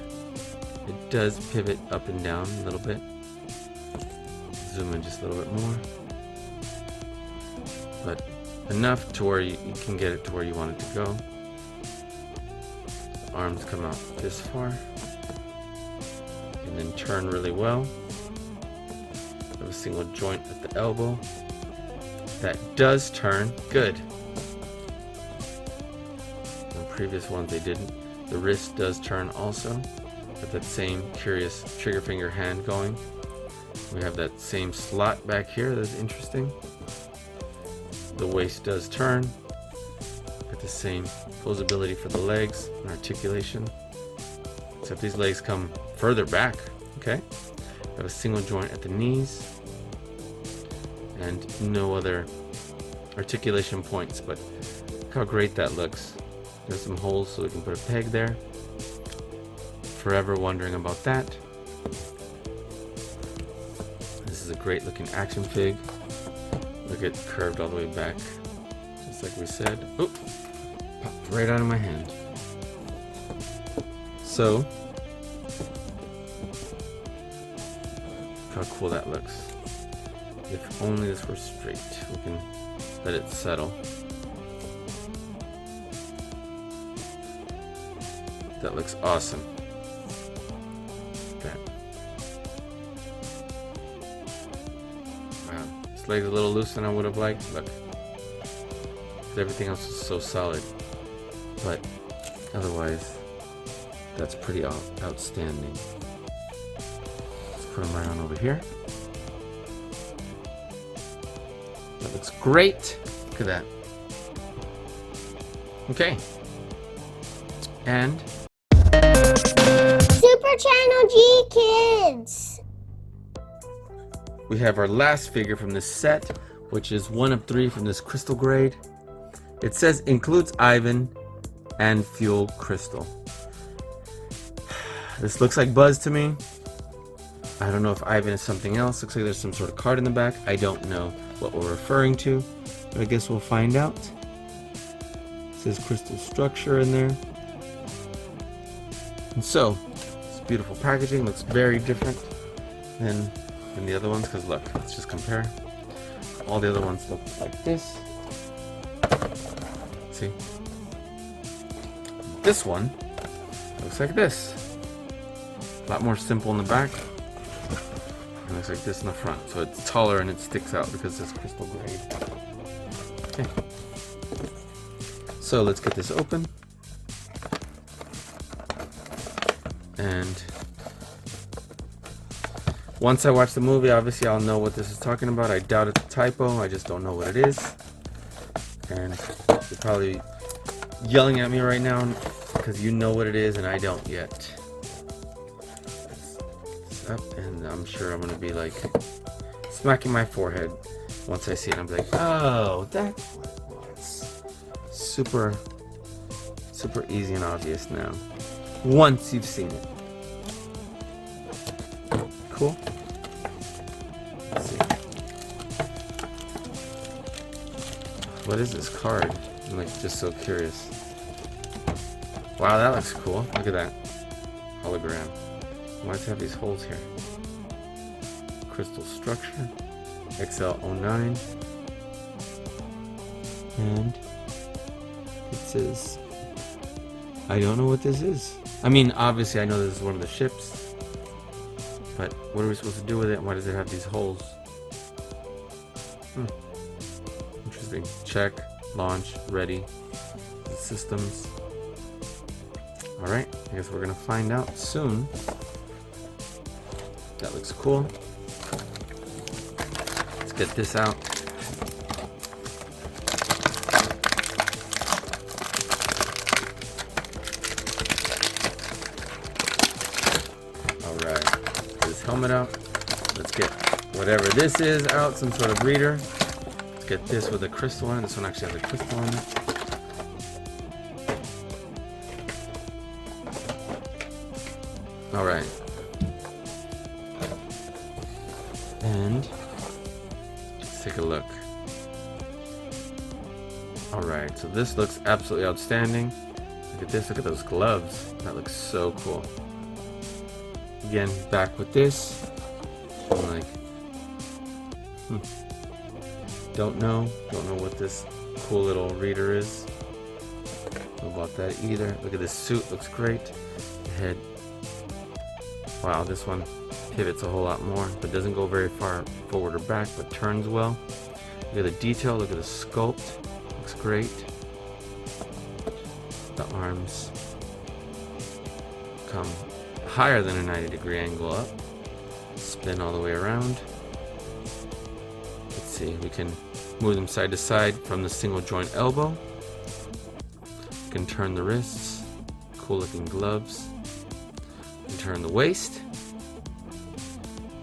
It does pivot up and down a little bit. Zoom in just a little bit more. But enough to where you can get it to where you want it to go. Arms come out this far. And then turn really well. Have a single joint at the elbow. That does turn. Good. In previous ones they didn't. The wrist does turn also. Got that same curious trigger finger hand going. We have that same slot back here that's interesting. The waist does turn. Got the same posability for the legs and articulation. Except these legs come further back. Okay. Got a single joint at the knees. And no other articulation points, but look how great that looks. There's some holes so we can put a peg there. Forever wondering about that. This is a great looking action fig. Look at it curved all the way back. Just like we said. Oop! Popped right out of my hand. So, look how cool that looks. If only this were straight, we can let it settle. That looks awesome. That. Wow, this leg's a little looser than I would have liked. Look, everything else is so solid, but otherwise, that's pretty outstanding. Let's put them right on over here. That looks great. Look at that. Okay. And Super Channel G Kids. we have our last figure from this set, which is 1 of 3 from this crystal grade. It says includes Ivan and fuel crystal. This looks like Buzz to me. I don't know if Ivan is something else. Looks like there's some sort of card in the back. I don't know what we're referring to, but I guess we'll find out. It says crystal structure in there. And so, it's beautiful packaging. Looks very different than the other ones, because look, let's just compare. All the other ones look like this. See? This one looks like this. A lot more simple in the back. It looks like this in the front. So it's taller and it sticks out because it's crystal grade. Okay. So let's get this open. And once I watch the movie, obviously I'll know what this is talking about. I doubt it's a typo. I just don't know what it is. And you're probably yelling at me right now because you know what it is and I don't yet. It's up, and I'm sure I'm gonna be like smacking my forehead once I see it. I'm like, oh, that's what it was. Super easy and obvious now. Once you've seen it. Cool. Let's see. What is this card? I'm like just so curious. Wow, that looks cool. Look at that. Hologram. Why does it have these holes here? Crystal structure. XL09. And it says, I don't know what this is. I mean, obviously I know this is one of the ships. But what are we supposed to do with it? Why does it have these holes? Interesting. Check. Launch. Ready. The systems. Alright. I guess we're going to find out soon. That looks cool. Let's get this out. Helmet out. Let's get whatever this is out, some sort of reader. Let's get this with a crystal on it. This one actually has a crystal on it. Alright. And let's take a look. Alright, so this looks absolutely outstanding. Look at this, look at those gloves. That looks so cool. Again, back with this. I'm like, don't know what this cool little reader is. Don't know about that either. Look at this suit, looks great. The head. Wow, this one pivots a whole lot more, but doesn't go very far forward or back, but turns well. Look at the detail, look at the sculpt. Looks great. The arms come higher than a 90-degree angle up. Spin all the way around. Let's see, we can move them side to side from the single joint elbow. We can turn the wrists. Cool looking gloves. We can turn the waist.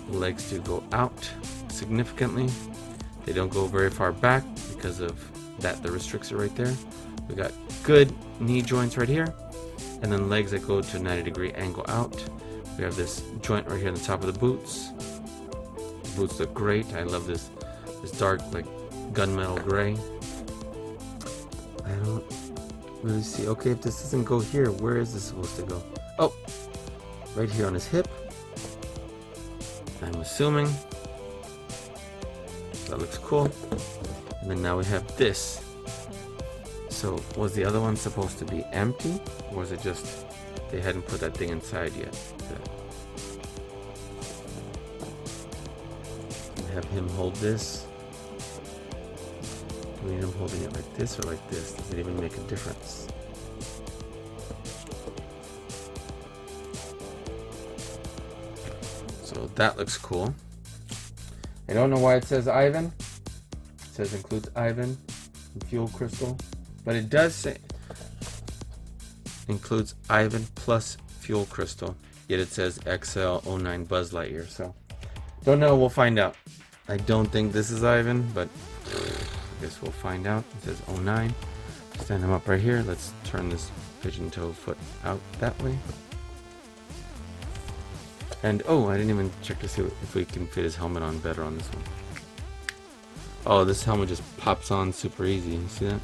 The legs do go out significantly. They don't go very far back because of that, the restrictor right there. We got good knee joints right here. And then legs that go to a 90-degree angle out. We have this joint right here on the top of the boots. The boots look great. I love this dark, like, gunmetal gray. I don't really see. Okay, if this doesn't go here, where is this supposed to go? Oh, right here on his hip. I'm assuming. That looks cool. And then now we have this. So, was the other one supposed to be empty? Or was it just they hadn't put that thing inside yet? We have him hold this. Do we need him holding it like this or like this? Does it even make a difference? So that looks cool. I don't know why it says Ivan. It says includes Ivan and fuel crystal. But it does say includes Ivan plus fuel crystal. Yet it says XL09 Buzz Lightyear. So don't know. We'll find out. I don't think this is Ivan, but I guess we'll find out. It says 09. Stand him up right here. Let's turn this pigeon toe foot out that way. And oh, I didn't even check to see if we can fit his helmet on better on this one. Oh, this helmet just pops on super easy. You see that?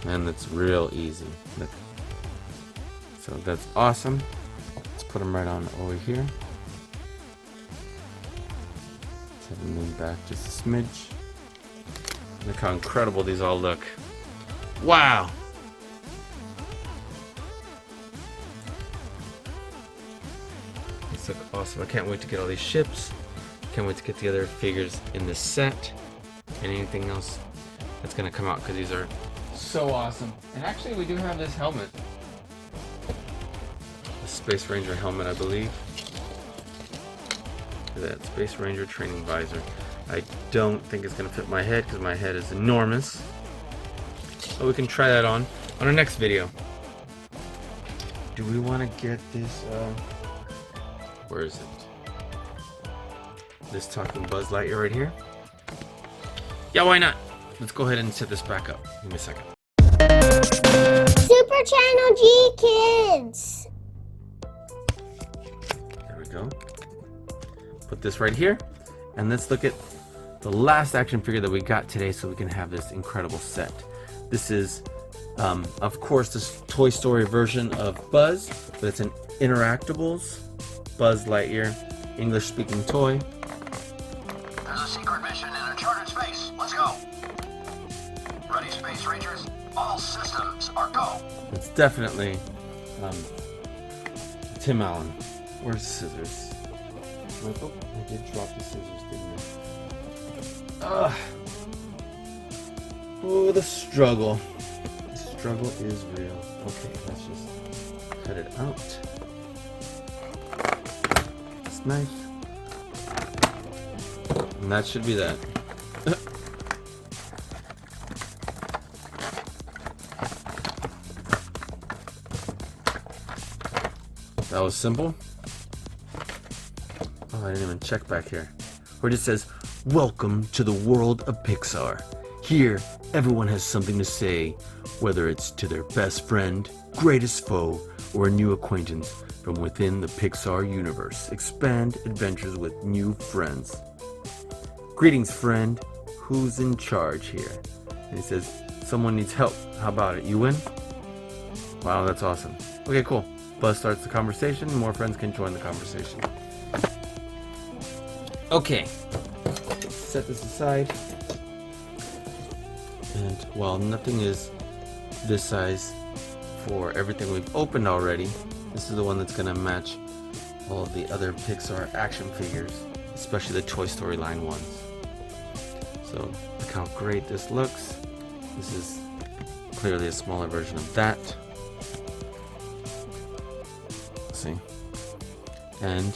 Man, that's real easy. Look. So that's awesome. Let's put him right on over here. Let's have him lean back just a smidge. Look how incredible these all look. Wow! These look awesome. I can't wait to get all these ships. Can't wait to get the other figures in the set. And anything else that's gonna come out, because these are so awesome. And actually we do have this helmet. The Space Ranger helmet, I believe. Look at that, Space Ranger training visor. I don't think it's gonna fit my head because my head is enormous. But we can try that on our next video. Do we want to get this, where is it? This talking Buzz Lightyear right here? Yeah, why not? Let's go ahead and set this back up. Give me a second. Super Channel G Kids. There we go. Put this right here. And let's look at the last action figure that we got today so we can have this incredible set. This is, of course, this Toy Story version of Buzz, but it's an Interactables Buzz Lightyear English-speaking toy. There's a secret mission in uncharted space. Let's go. Ready, Space Rangers? All systems are go. It's definitely Tim Allen. Where's the scissors? Oh, I did drop the scissors, didn't I? Ugh. Oh, the struggle. The struggle is real. Okay, let's just cut it out. This knife. And that should be that. That was simple. Oh, I didn't even check back here. Where it just says, "Welcome to the world of Pixar. Here, everyone has something to say, whether it's to their best friend, greatest foe, or a new acquaintance from within the Pixar universe. Expand adventures with new friends. Greetings, friend. Who's in charge here?" And he says, "Someone needs help. How about it? You win?" Wow, that's awesome. Okay, cool. Buzz starts the conversation. More friends can join the conversation. Okay. Let's set this aside. And while nothing is this size for everything we've opened already, this is the one that's going to match all of the other Pixar action figures, especially the Toy Story line ones. So look how great this looks. This is clearly a smaller version of that. See? And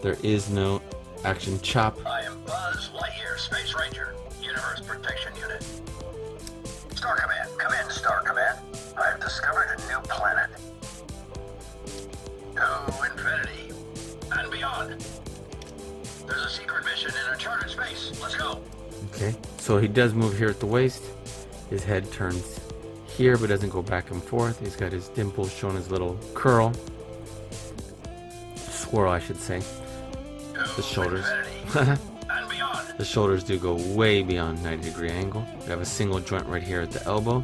there is no action chop. I am Buzz Lightyear, Space Ranger, Universe Protection Unit. Star Command, come in, Star Command. I've discovered a new planet. To infinity and beyond. There's a secret mission in uncharted space. Let's go. Okay, so he does move here at the waist. His head turns here, but doesn't go back and forth. He's got his dimples showing his little curl. Swirl, I should say. The shoulders. And beyond. The shoulders do go way beyond 90-degree angle. We have a single joint right here at the elbow.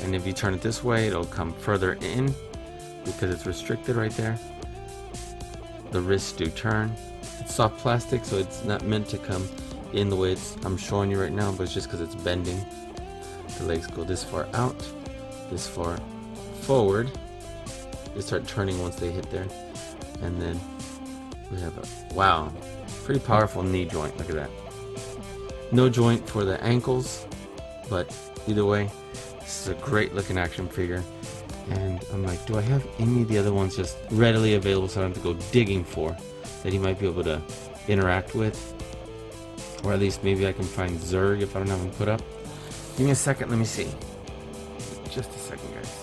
And if you turn it this way, it'll come further in because it's restricted right there. The wrists do turn. It's soft plastic, so it's not meant to come in the way I'm showing you right now, but it's just because it's bending. The legs go this far out, this far forward. They start turning once they hit there. And then we have a, wow, pretty powerful knee joint. Look at that. No joint for the ankles, but either way, this is a great looking action figure. And I'm like, do I have any of the other ones just readily available so I don't have to go digging for, that he might be able to interact with? Or at least maybe I can find Zerg if I don't have him put up. Give me a second, let me see. Just a second, guys.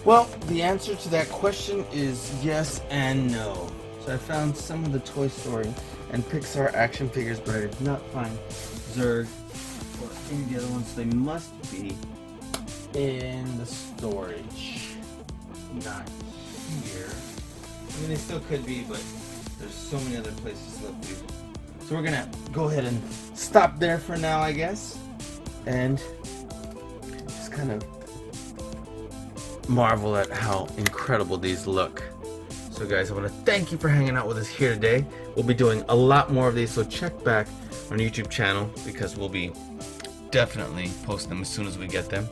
Well, the answer to that question is yes and no. So I found some of the Toy Story and Pixar action figures, but I did not find Zerg or any of the other ones. They must be in the storage. Not here. I mean, they still could be, but there's so many other places to look through. So we're gonna go ahead and stop there for now, I guess, and just kind of marvel at how incredible these look. So guys, I want to thank you for hanging out with us here today. We'll be doing a lot more of these, so check back on our YouTube channel because we'll be definitely posting them as soon as we get them.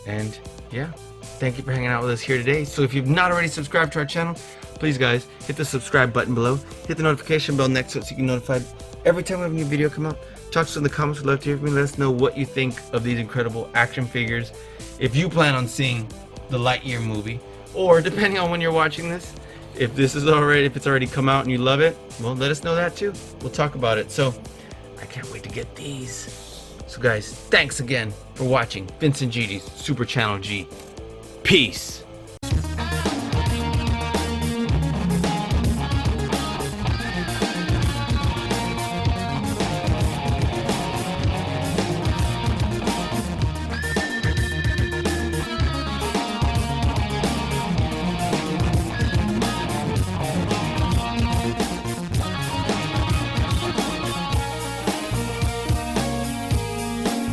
And yeah, thank you for hanging out with us here today. So if you've not already subscribed to our channel, please guys, hit the subscribe button below, hit the notification bell next to it so you can get notified every time we have a new video come out. Talk to us in the comments. We'd love to hear from you. Let us know what you think of these incredible action figures. If you plan on seeing the Lightyear movie, or depending on when you're watching this, if it's already come out and you love it, well, let us know that too. We'll talk about it. So I can't wait to get these. So guys, thanks again for watching Vincent GD's Super Channel G. Peace.